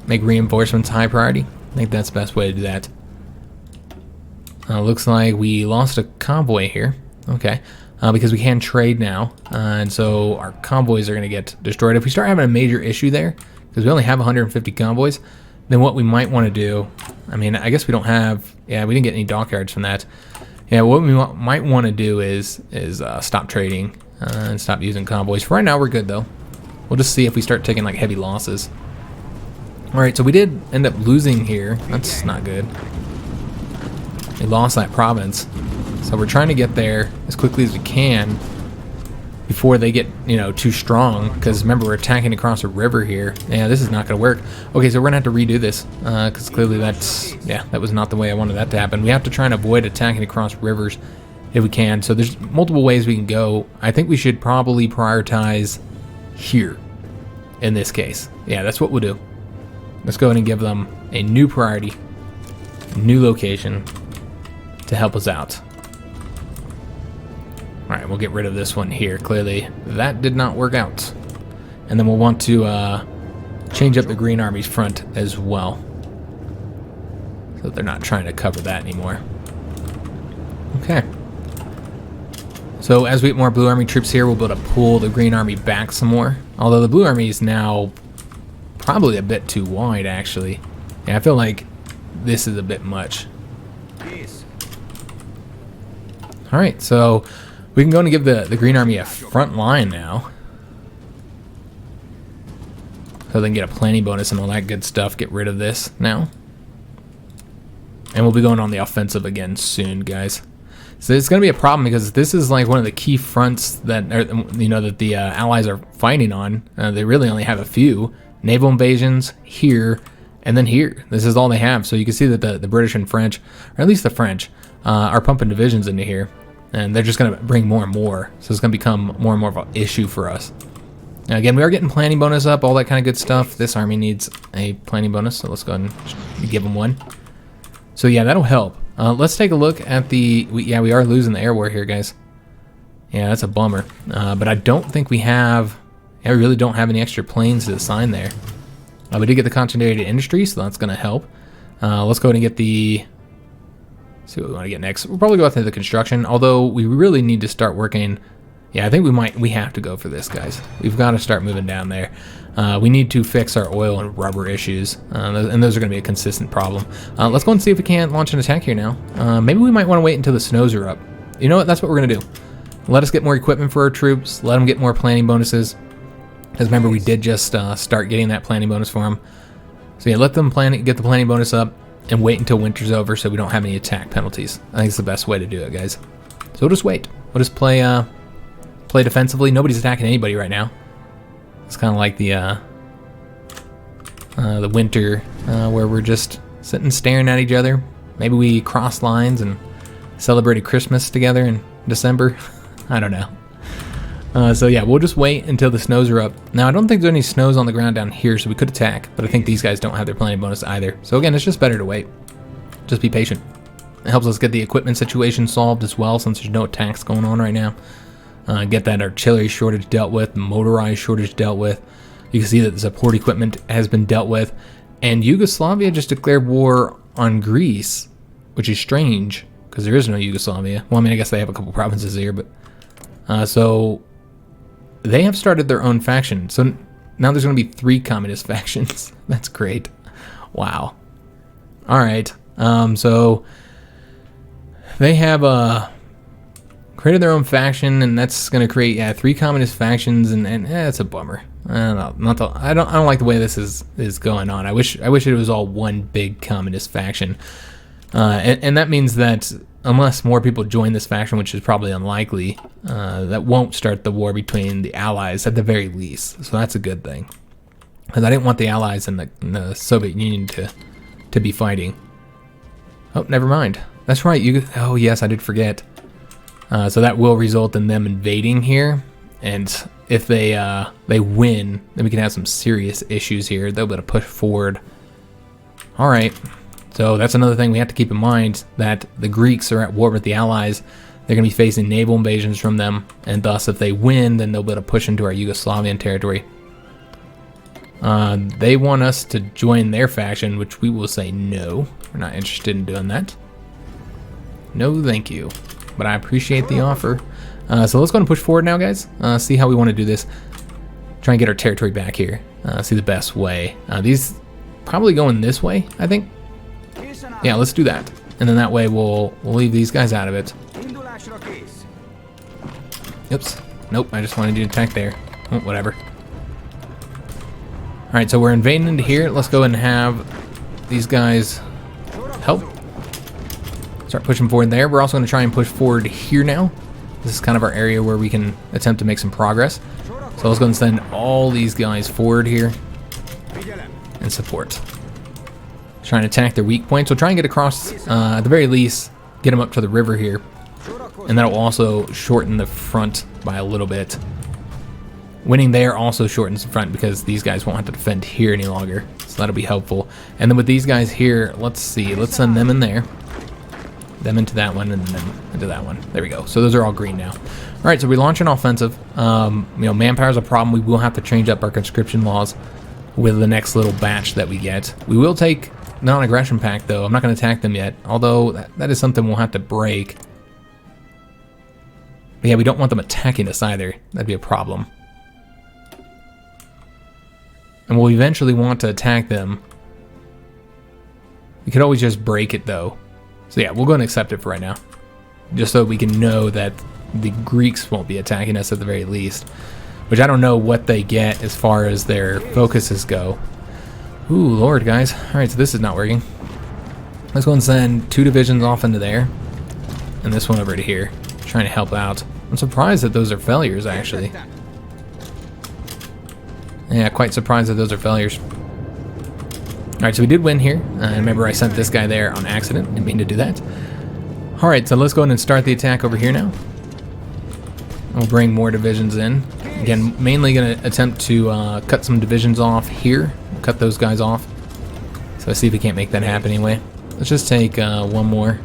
Make reinforcements high priority. I think that's the best way to do that. Looks like we lost a convoy here. Okay. Because we can trade now. And so our convoys are going to get destroyed. If we start having a major issue there, because we only have 150 convoys, then what we might want to do, I mean, I guess we don't have, yeah, we didn't get any dockyards from that. Yeah, what we might want to do is stop trading and stop using convoys. For right now, we're good, though. We'll just see if we start taking, like, heavy losses. Alright, so we did end up losing here. That's not good. We lost that province. So we're trying to get there as quickly as we can before they get, you know, too strong. Because remember, we're attacking across a river here. Yeah, this is not going to work. Okay, so we're going to have to redo this. Because clearly that's, yeah, that was not the way I wanted that to happen. We have to try and avoid attacking across rivers if we can. So there's multiple ways we can go. I think we should probably prioritize here in this case. Yeah, that's what we'll do. Let's go ahead and give them a new priority, new location to help us out. Alright, we'll get rid of this one here. Clearly, that did not work out. And then we'll want to change up the Green Army's front as well, so that they're not trying to cover that anymore. Okay. So as we get more Blue Army troops here, we'll be able to pull the Green Army back some more. Although the Blue Army is now probably a bit too wide, actually. Yeah, I feel like this is a bit much. Alright, so we can go and give the Green Army a front line now. So they can get a planning bonus and all that good stuff. Get rid of this now. And we'll be going on the offensive again soon, guys. So it's going to be a problem because this is like one of the key fronts that, you know, that the Allies are fighting on. They really only have a few. Naval invasions here and then here. This is all they have. So you can see that the British and French, or at least the French, are pumping divisions into here. And they're just going to bring more and more. So it's going to become more and more of an issue for us. Now, again, we are getting planning bonus up, all that kind of good stuff. This army needs a planning bonus, so let's go ahead and give them one. So yeah, that'll help. Let's take a look at the... we are losing the air war here, guys. Yeah, that's a bummer. But I don't think we have Yeah, we really don't have any extra planes to assign there. We did get the concentrated industry, so that's going to help. Let's go ahead and get the... see what we want to get next. We'll probably go after the construction, although we really need to start working... yeah, I think we have to go for this, guys. We've got to start moving down there. We need to fix our oil and rubber issues, and those are going to be a consistent problem. Let's go and see if we can't launch an attack here now. Maybe we might want to wait until the snows are up. You know what? That's what we're going to do. Let us get more equipment for our troops. Let them get more planning bonuses. Because remember, we did just start getting that planning bonus for them. So yeah, let them get the planning bonus up and wait until winter's over so we don't have any attack penalties. I think it's the best way to do it, guys. So we'll just wait. We'll just play defensively. Nobody's attacking anybody right now. It's kind of like the winter where we're just sitting staring at each other. Maybe we crossed lines and celebrated Christmas together in December. I don't know. So yeah, we'll just wait until the snows are up. Now, I don't think there's any snows on the ground down here, so we could attack, but I think these guys don't have their planning bonus either. So again, it's just better to wait. Just be patient. It helps us get the equipment situation solved as well, since there's no attacks going on right now. Get that artillery shortage dealt with, motorized shortage dealt with. You can see that the support equipment has been dealt with. And Yugoslavia just declared war on Greece, which is strange, because there is no Yugoslavia. Well, I mean, I guess they have a couple provinces here, but... so... they have started their own faction. So now there's going to be 3 communist factions. That's great. Wow. Alright. So they have created their own faction, and that's going to create 3 communist factions, and it's a bummer. I don't like the way this is going on. I wish it was all one big communist faction. And that means that unless more people join this faction, which is probably unlikely, that won't start the war between the Allies at the very least. So that's a good thing. Because I didn't want the Allies and the Soviet Union to be fighting. Oh, never mind. That's right. Oh, yes, I did forget. So that will result in them invading here. And if they win, then we can have some serious issues here. They'll be able to push forward. All right. So that's another thing we have to keep in mind, that the Greeks are at war with the Allies. They're going to be facing naval invasions from them, and thus if they win, then they'll be able to push into our Yugoslavian territory. They want us to join their faction, which we will say no. We're not interested in doing that. No, thank you. But I appreciate the offer. So let's go and push forward now, guys. See how we want to do this. Try and get our territory back here. See the best way. These probably going this way, I think. Yeah, let's do that. And then that way we'll leave these guys out of it. Oops. Nope, I just wanted you to attack there. Oh, whatever. Alright, so we're invading into here. Let's go and have these guys help. Start pushing forward there. We're also going to try and push forward here now. This is kind of our area where we can attempt to make some progress. So let's go and send all these guys forward here and support. Trying to attack their weak points. We'll try and get across, at the very least, get them up to the river here. And that'll also shorten the front by a little bit. Winning there also shortens the front because these guys won't have to defend here any longer. So that'll be helpful. And then with these guys here, let's see. Let's send them in there. Them into that one and then into that one. There we go. So those are all green now. All right, so we launch an offensive. Manpower is a problem. We will have to change up our conscription laws with the next little batch that we get. We will take non-aggression pact, though. I'm not going to attack them yet, although that is something we'll have to break. But yeah, we don't want them attacking us either. That'd be a problem. And we'll eventually want to attack them. We could always just break it, though. So yeah, we'll go and accept it for right now. Just so we can know that the Greeks won't be attacking us at the very least. Which I don't know what they get as far as their focuses go. Ooh, Lord, guys. Alright, so this is not working. Let's go and send 2 divisions off into there. And this one over to here. Trying to help out. I'm surprised that those are failures, actually. Yeah, quite surprised that those are failures. Alright, so we did win here. Remember, I sent this guy there on accident. Didn't mean to do that. Alright, so let's go ahead and start the attack over here now. We'll bring more divisions in. Again, mainly going to attempt to cut some divisions off here. We'll cut those guys off. So let's see if we can't make that happen anyway. Let's just take 1 more,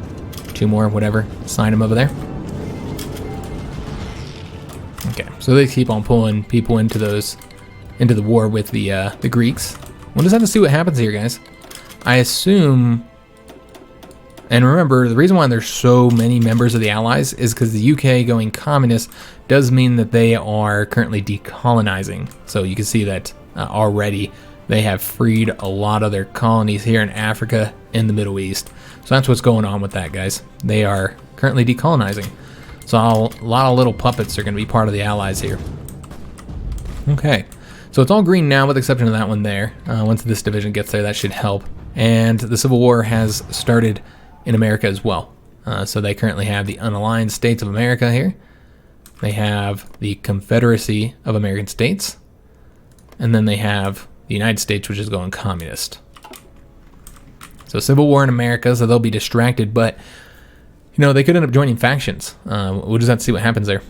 2 more, whatever. Sign them over there. Okay, so So they keep on pulling people into the war with the Greeks. We'll just have to see what happens here, guys. I assume, and remember, the reason why there's so many members of the Allies is because the UK going communist does mean that they are currently decolonizing. So you can see that already they have freed a lot of their colonies here in Africa and the Middle East. So that's what's going on with that, guys. They are currently decolonizing. So a lot of little puppets are going to be part of the Allies here. Okay, so it's all green now with the exception of that one there. Once this division gets there, that should help. And the Civil War has started in America as well. So they currently have the Unaligned States of America here. They have the Confederacy of American States. And then they have the United States, which is going communist. So Civil War in America, so they'll be distracted, but you know, they could end up joining factions. We'll just have to see what happens there.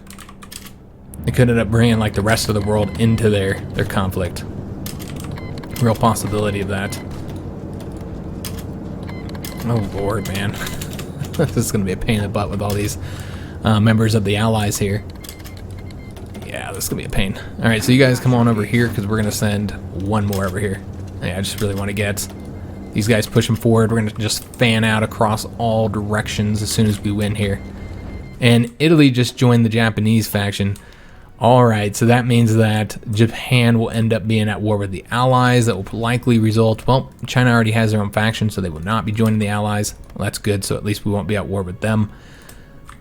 They could end up bringing like the rest of the world into their conflict. Real possibility of that. Oh Lord, man. This is going to be a pain in the butt with all these members of the Allies here. Yeah, this is going to be a pain. Alright, so you guys come on over here because we're going to send one more over here. Yeah, I just really want to get these guys pushing forward. We're going to just fan out across all directions as soon as we win here. And Italy just joined the Japanese faction. Alright, so that means that Japan will end up being at war with the Allies. That will likely result, well, China already has their own faction, so they will not be joining the Allies. Well, that's good, so at least we won't be at war with them.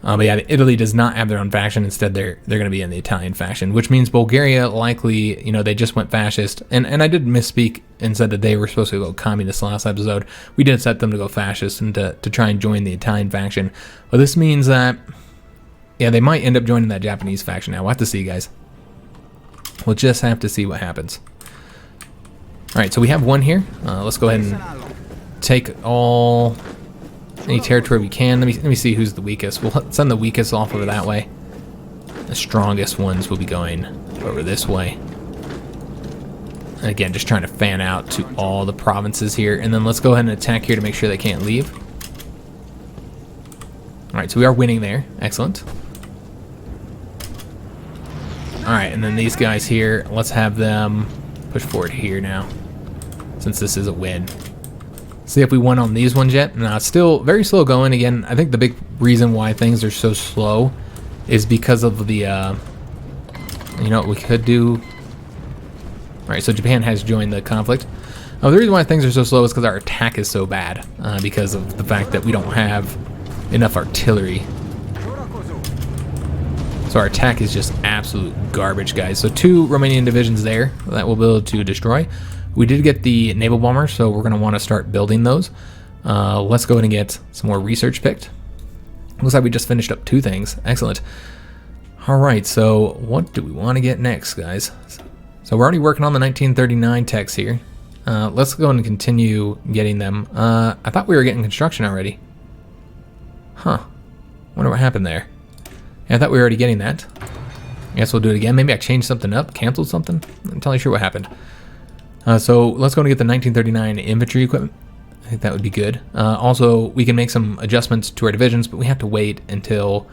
But yeah, Italy does not have their own faction. Instead, they're going to be in the Italian faction, which means Bulgaria likely, you know, they just went fascist. And I did misspeak and said that they were supposed to go communist last episode. We did set them to go fascist and to try and join the Italian faction. But this means that, yeah, they might end up joining that Japanese faction now. We'll have to see, guys. We'll just have to see what happens. All right, so we have one here. Let's go ahead and take any territory we can. Let me see who's the weakest. We'll send the weakest off over that way. The strongest ones will be going over this way. And again, just trying to fan out to all the provinces here. And then let's go ahead and attack here to make sure they can't leave. Alright, so we are winning there. Excellent. Alright, and then these guys here, let's have them push forward here now, since this is a win. See if we won on these ones yet. No, it's still very slow going. Again, I think the big reason why things are so slow is because of the, you know what we could do? Alright, so Japan has joined the conflict. The reason why things are so slow is because our attack is so bad, because of the fact that we don't have enough artillery. So our attack is just absolute garbage, guys. So 2 Romanian divisions there that we'll be able to destroy. We did get the naval bombers, so we're going to want to start building those. Let's go ahead and get some more research picked. Looks like we just finished up 2 things. Excellent. Alright, so what do we want to get next, guys? So we're already working on the 1939 techs here. Let's go and continue getting them. I thought we were getting construction already. Huh. Wonder what happened there. Yeah, I thought we were already getting that. I guess we'll do it again. Maybe I changed something up, canceled something. I'm not entirely sure what happened. So let's go and get the 1939 infantry equipment. I think that would be good. Also, we can make some adjustments to our divisions, but we have to wait until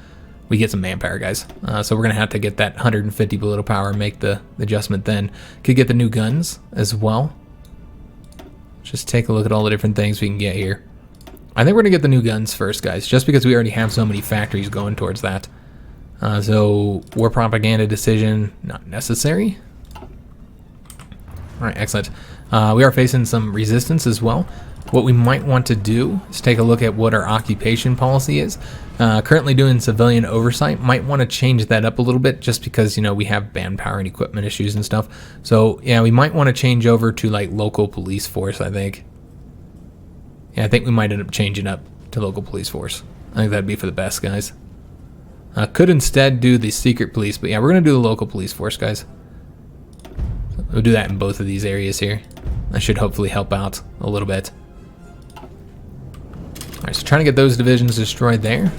we get some manpower, guys. So we're going to have to get that 150 political power and make the adjustment then. Could get the new guns as well. Just take a look at all the different things we can get here. I think we're going to get the new guns first, guys, just because we already have so many factories going towards that. So war propaganda decision, not necessary. Alright, excellent. We are facing some resistance as well. What we might want to do is take a look at what our occupation policy is. Currently doing civilian oversight. Might want to change that up a little bit just because, you know, we have manpower and equipment issues and stuff. So, yeah, we might want to change over to, like, local police force, I think. Yeah, I think we might end up changing up to local police force. I think that'd be for the best, guys. Could instead do the secret police, but yeah, we're going to do the local police force, guys. We'll do that in both of these areas here. That should hopefully help out a little bit. Alright, so trying to get those divisions destroyed there.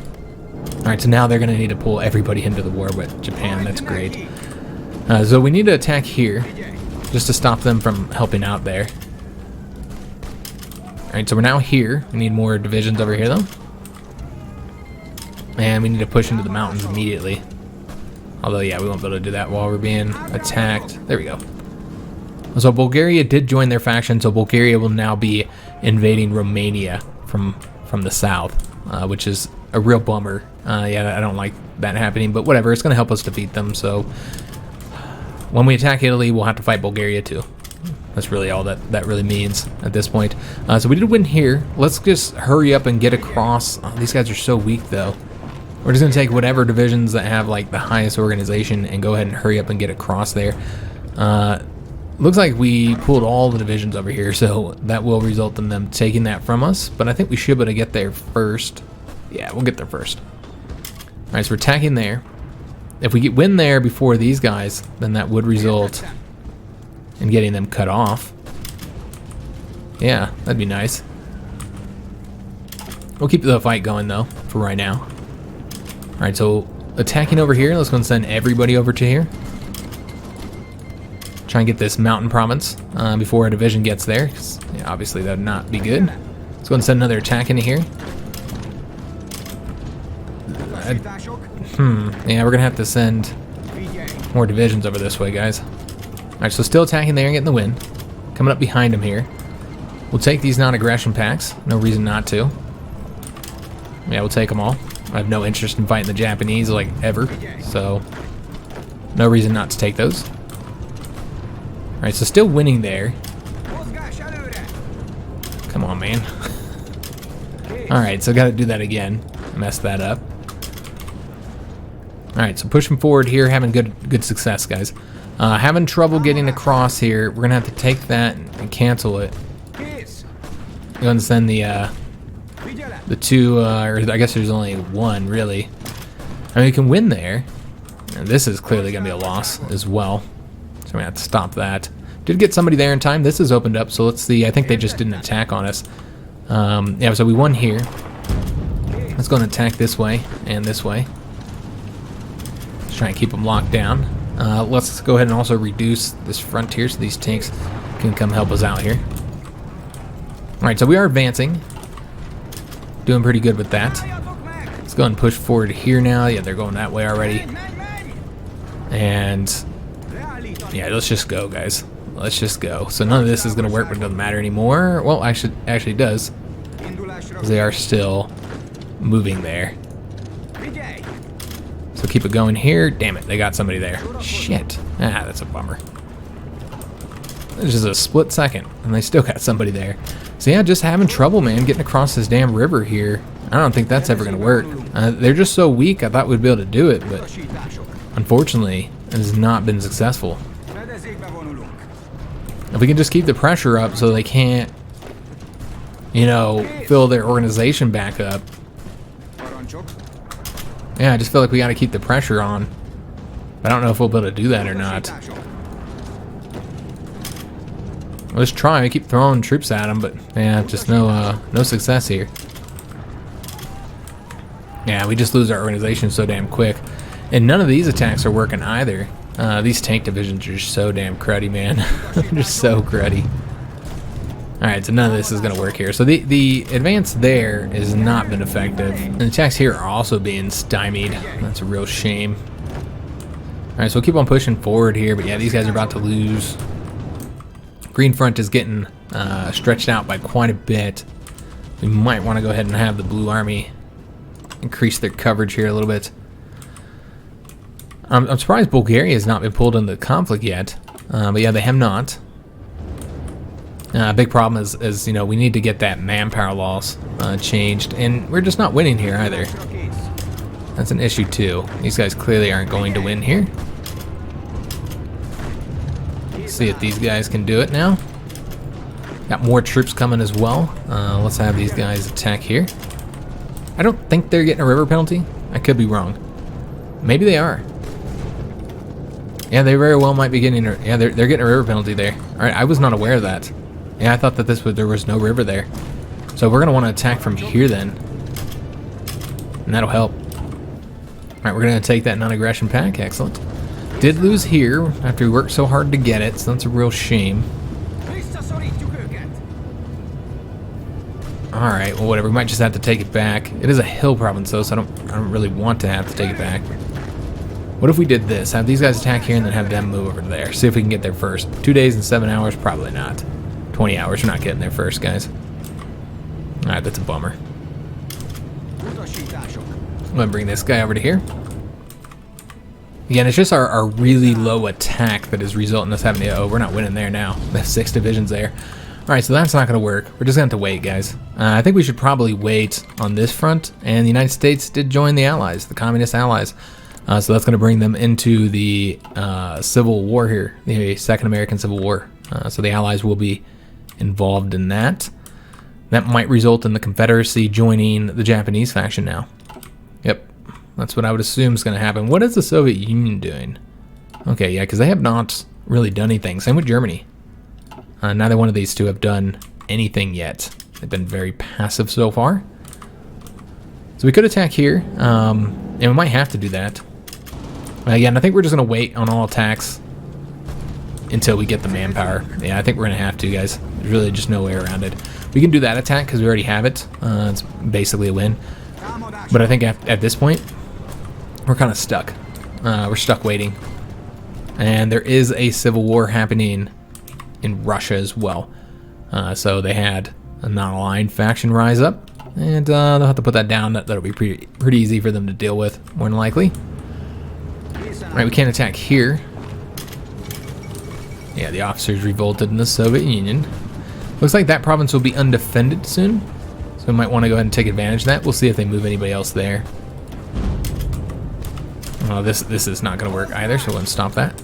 Alright, so now they're going to need to pull everybody into the war with Japan. That's great. So we need to attack here, just to stop them from helping out there. Alright, so we're now here. We need more divisions over here, though. And we need to push into the mountains immediately. Although, yeah, we won't be able to do that while we're being attacked. There we go. So Bulgaria did join their faction, so Bulgaria will now be invading Romania from the south, which is a real bummer. Yeah, I don't like that happening, but whatever. It's going to help us defeat them, so when we attack Italy, we'll have to fight Bulgaria too. That's really all that really means at this point. So we did win here. Let's just hurry up and get across. Oh, these guys are so weak, though. We're just going to take whatever divisions that have like the highest organization and go ahead and hurry up and get across there. Looks like we pulled all the divisions over here, so that will result in them taking that from us. But I think we should be able to get there first. Yeah, we'll get there first. All right, so we're attacking there. If we win there before these guys, then that would result in getting them cut off. Yeah, that'd be nice. We'll keep the fight going, though, for right now. All right, so attacking over here. Let's go and send everybody over to here. Try and get this mountain province before our division gets there, 'cause, yeah, obviously that would not be good. Let's go and send another attack into here. Yeah, we're gonna have to send more divisions over this way, guys. All right, so still attacking there and getting the win. Coming up behind him here. We'll take these non-aggression packs. No reason not to. Yeah, we'll take them all. I have no interest in fighting the Japanese, like, ever. So, no reason not to take those. All right, so still winning there. Come on, man. All right, so got to do that again. Messed that up. All right, so pushing forward here, having good success, guys. Having trouble getting across here. We're gonna have to take that and cancel it. Go and send the two, or I guess there's only one really. I mean, we can win there. And this is clearly gonna be a loss as well. So we're gonna have to stop that. Did get somebody there in time. This is opened up, so let's see. I think they just didn't attack on us. Yeah, so we won here. Let's go and attack this way and this way. Let's try and keep them locked down. Let's go ahead and also reduce this frontier so these tanks can come help us out here. Alright, so we are advancing. Doing pretty good with that. Let's go and push forward here now. Yeah, they're going that way already. And yeah, let's just go, guys. Let's just go. So none of this is going to work, but it doesn't matter anymore. Well, actually it does. Because they are still moving there. So keep it going here. Damn it, they got somebody there. Shit. Ah, that's a bummer. It's just a split second, and they still got somebody there. So yeah, just having trouble, man, getting across this damn river here. I don't think that's ever going to work. They're just so weak, I thought we'd be able to do it, but unfortunately, it has not been successful. If we can just keep the pressure up so they can't, you know, fill their organization back up. Yeah, I just feel like we got to keep the pressure on. I don't know if we'll be able to do that or not. Let's try. I keep throwing troops at them, but yeah, just no success here. Yeah, we just lose our organization so damn quick. And none of these attacks are working either. These tank divisions are so damn cruddy, man. They're just so cruddy. Alright, so none of this is going to work here. So the advance there has not been effective. And the attacks here are also being stymied. That's a real shame. Alright, so we'll keep on pushing forward here. But yeah, these guys are about to lose. Green front is getting stretched out by quite a bit. We might want to go ahead and have the blue army increase their coverage here a little bit. I'm surprised Bulgaria has not been pulled into the conflict yet. But yeah, they have not. Big problem is, you know, we need to get that manpower loss changed, and we're just not winning here either. That's an issue too. These guys clearly aren't going to win here. Let's see if these guys can do it now. Got more troops coming as well. Let's have these guys attack here. I don't think they're getting a river penalty. I could be wrong. Maybe they are. Yeah, they very well might be getting. Yeah, they're getting a river penalty there. All right, I was not aware of that. Yeah, I thought that there was no river there. So we're gonna want to attack from here then, and that'll help. All right, we're gonna take that non-aggression pack. Excellent. Did lose here after we worked so hard to get it, so that's a real shame. All right, well, whatever. We might just have to take it back. It is a hill province though, so I don't really want to have to take it back. What if we did this? Have these guys attack here and then have them move over to there. See if we can get there first. 2 days and 7 hours? Probably not. 20 hours, we're not getting there first, guys. Alright, that's a bummer. I'm gonna bring this guy over to here. Again, it's just our really low attack that is resulting in us having to... Oh, we're not winning there now. We have 6 divisions there. Alright, so that's not going to work. We're just going to have to wait, guys. I think we should probably wait on this front. And the United States did join the Allies, the Communist Allies. So that's going to bring them into the Civil War here, the Second American Civil War. So the Allies will be involved in that. That might result in the Confederacy joining the Japanese faction now. Yep, that's what I would assume is going to happen. What is the Soviet Union doing? Okay, yeah, because they have not really done anything. Same with Germany. Neither one of these two have done anything yet. They've been very passive so far. So we could attack here, and we might have to do that. Again, I think we're just going to wait on all attacks until we get the manpower. Yeah, I think we're going to have to, guys. There's really just no way around it. We can do that attack because we already have it. It's basically a win. But I think at this point, we're kind of stuck. We're stuck waiting. And there is a civil war happening in Russia as well. So they had a non-aligned faction rise up. And they'll have to put that down. That'll be pretty easy for them to deal with, more than likely. Right, we can't attack here. Yeah, the officers revolted in the Soviet Union. Looks like that province will be undefended soon. So we might want to go ahead and take advantage of that. We'll see if they move anybody else there. Oh, this is not going to work either, so we'll stop that.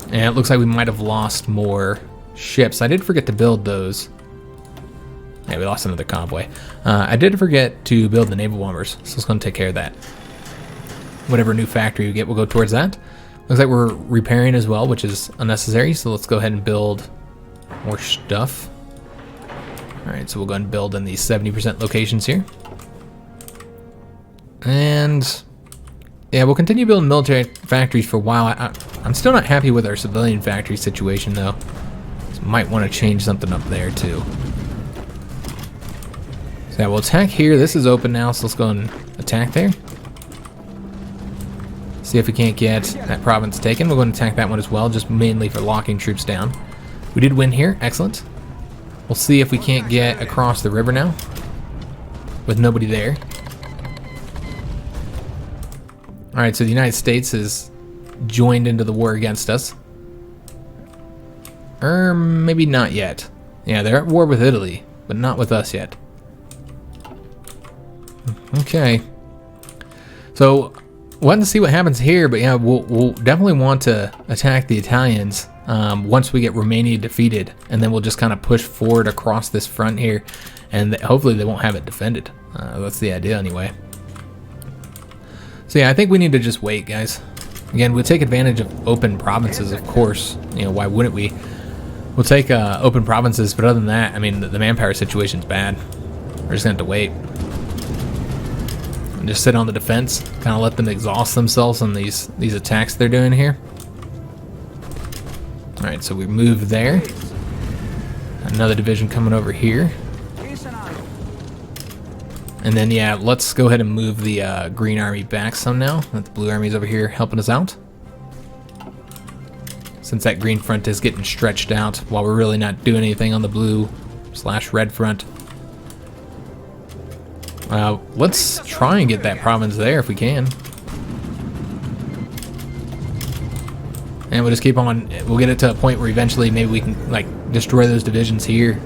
And it looks like we might have lost more ships. I did forget to build those. Yeah, we lost another convoy. I did forget to build the naval bombers, so it's going to take care of that. Whatever new factory we get, we'll go towards that. Looks like we're repairing as well, which is unnecessary, so let's go ahead and build more stuff. Alright, so we'll go ahead and build in these 70% locations here. And yeah, we'll continue building military factories for a while. I'm still not happy with our civilian factory situation, though. So might want to change something up there, too. So yeah, we'll attack here. This is open now, so let's go and attack there. See if we can't get that province taken. We'll go and attack that one as well, just mainly for locking troops down. We did win here. Excellent. We'll see if we can't get across the river now with nobody there. Alright, so the United States has joined into the war against us. Or maybe not yet. Yeah, they're at war with Italy, but not with us yet. Okay. So we'll have to see what happens here, but yeah, we'll definitely want to attack the Italians once we get Romania defeated, and then we'll just kind of push forward across this front here, and hopefully they won't have it defended. That's the idea anyway. So yeah, I think we need to just wait, guys. Again, we'll take advantage of open provinces, of course. You know, why wouldn't we? We'll take open provinces, but other than that, I mean, the manpower situation's bad. We're just gonna have to wait. And just sit on the defense, kind of let them exhaust themselves on these attacks they're doing here. Alright, so we move there. Another division coming over here. And then, yeah, let's go ahead and move the Green Army back some now. That the Blue Army's over here helping us out. Since that Green front is getting stretched out while we're really not doing anything on the Blue/Red front. Let's try and get that province there if we can. And we'll just keep on, we'll get it to a point where eventually maybe we can, like, destroy those divisions here,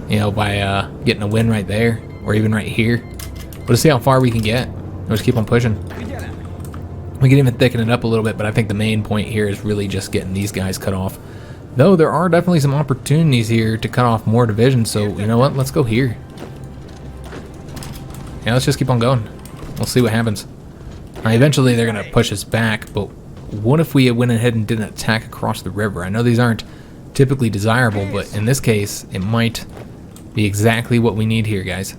you know, by getting a win right there, or even right here. We'll just see how far we can get. We'll just keep on pushing. We can even thicken it up a little bit, but I think the main point here is really just getting these guys cut off. Though there are definitely some opportunities here to cut off more divisions, so you know what, let's go here. Yeah, let's just keep on going. We'll see what happens. Eventually they're going to push us back, but what if we went ahead and did an attack across the river? I know these aren't typically desirable, but in this case, it might be exactly what we need here, guys.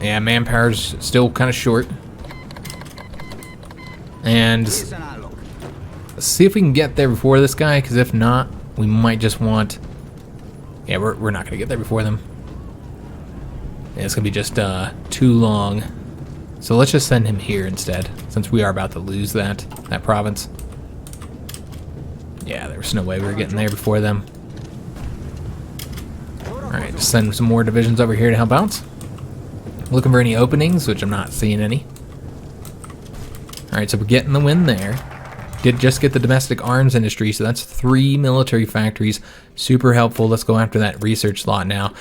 Yeah, manpower's still kind of short. And let's see if we can get there before this guy, because if not, we might just want... Yeah, we're not going to get there before them. Yeah, it's gonna be just too long. So let's just send him here instead, since we are about to lose that province. Yeah, there's no way we were getting there before them. Alright, just send some more divisions over here to help out. Looking for any openings, which I'm not seeing any. Alright, so we're getting the win there. Did just get the domestic arms industry, so that's 3 military factories. Super helpful. Let's go after that research slot now.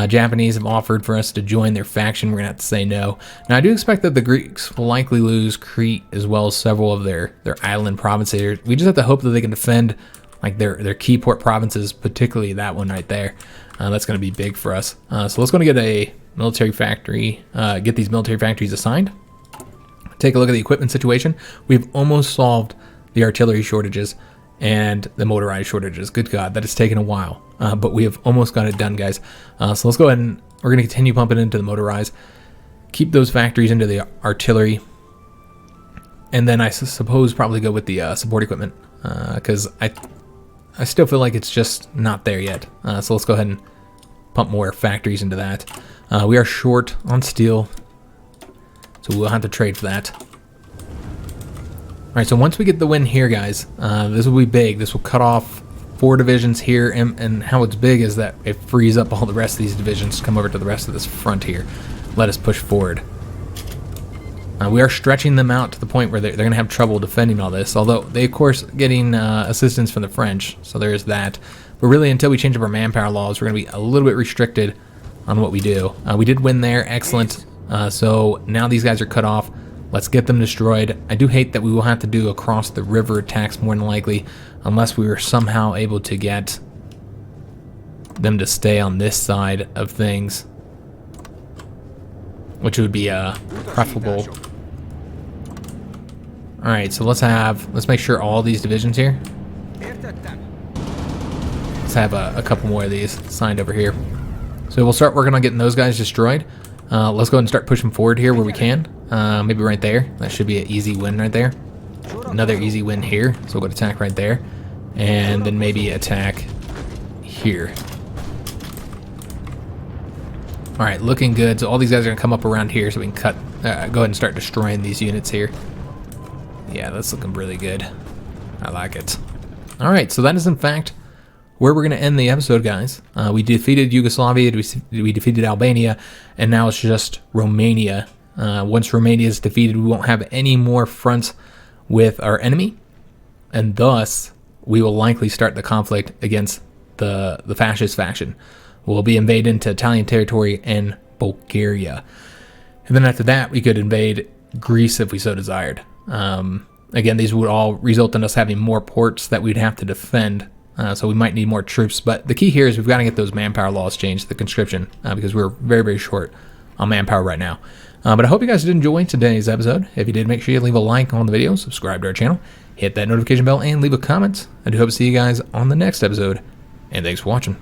Japanese have offered for us to join their faction. We're going to have to say no. Now, I do expect that the Greeks will likely lose Crete as well as several of their island provinces. We just have to hope that they can defend like their key port provinces, particularly that one right there. That's going to be big for us. So let's go and get a military factory, get these military factories assigned. Take a look at the equipment situation. We've almost solved the artillery shortages and the motorized shortages. Good God, that has taken a while, but we have almost got it done, guys. So let's go ahead and we're going to continue pumping into the motorized, keep those factories into the artillery, and then I suppose probably go with the support equipment, because I still feel like it's just not there yet. So let's go ahead and pump more factories into that. We are short on steel, so we'll have to trade for that. Alright, so once we get the win here, guys, this will be big. This will cut off 4 divisions here, and how it's big is that it frees up all the rest of these divisions to come over to the rest of this front here. Let us push forward. We are stretching them out to the point where they're going to have trouble defending all this, although they, of course, getting assistance from the French, so there is that. But really, until we change up our manpower laws, we're going to be a little bit restricted on what we do. We did win there, excellent. So now these guys are cut off. Let's get them destroyed. I do hate that we will have to do across the river attacks more than likely, unless we were somehow able to get them to stay on this side of things, which would be preferable. Alright, so let's make sure all these divisions here. Let's have a couple more of these signed over here. So we'll start working on getting those guys destroyed. Let's go ahead and start pushing forward here where we can. Maybe right there. That should be an easy win right there. Another easy win here. So we'll go attack right there. And then maybe attack here. Alright, looking good. So all these guys are going to come up around here so we can go ahead and start destroying these units here. Yeah, that's looking really good. I like it. Alright, so that is in fact where we're going to end the episode, guys. We defeated Yugoslavia, we defeated Albania, and now it's just Romania. Once Romania is defeated, we won't have any more fronts with our enemy, and thus we will likely start the conflict against the fascist faction. We'll be invaded into Italian territory and Bulgaria. And then after that, we could invade Greece if we so desired. Again, these would all result in us having more ports that we'd have to defend. So we might need more troops, but the key here is we've got to get those manpower laws changed, the conscription, because we're very, very short on manpower right now. But I hope you guys did enjoy today's episode. If you did, make sure you leave a like on the video, subscribe to our channel, hit that notification bell, and leave a comment. I do hope to see you guys on the next episode, and thanks for watching.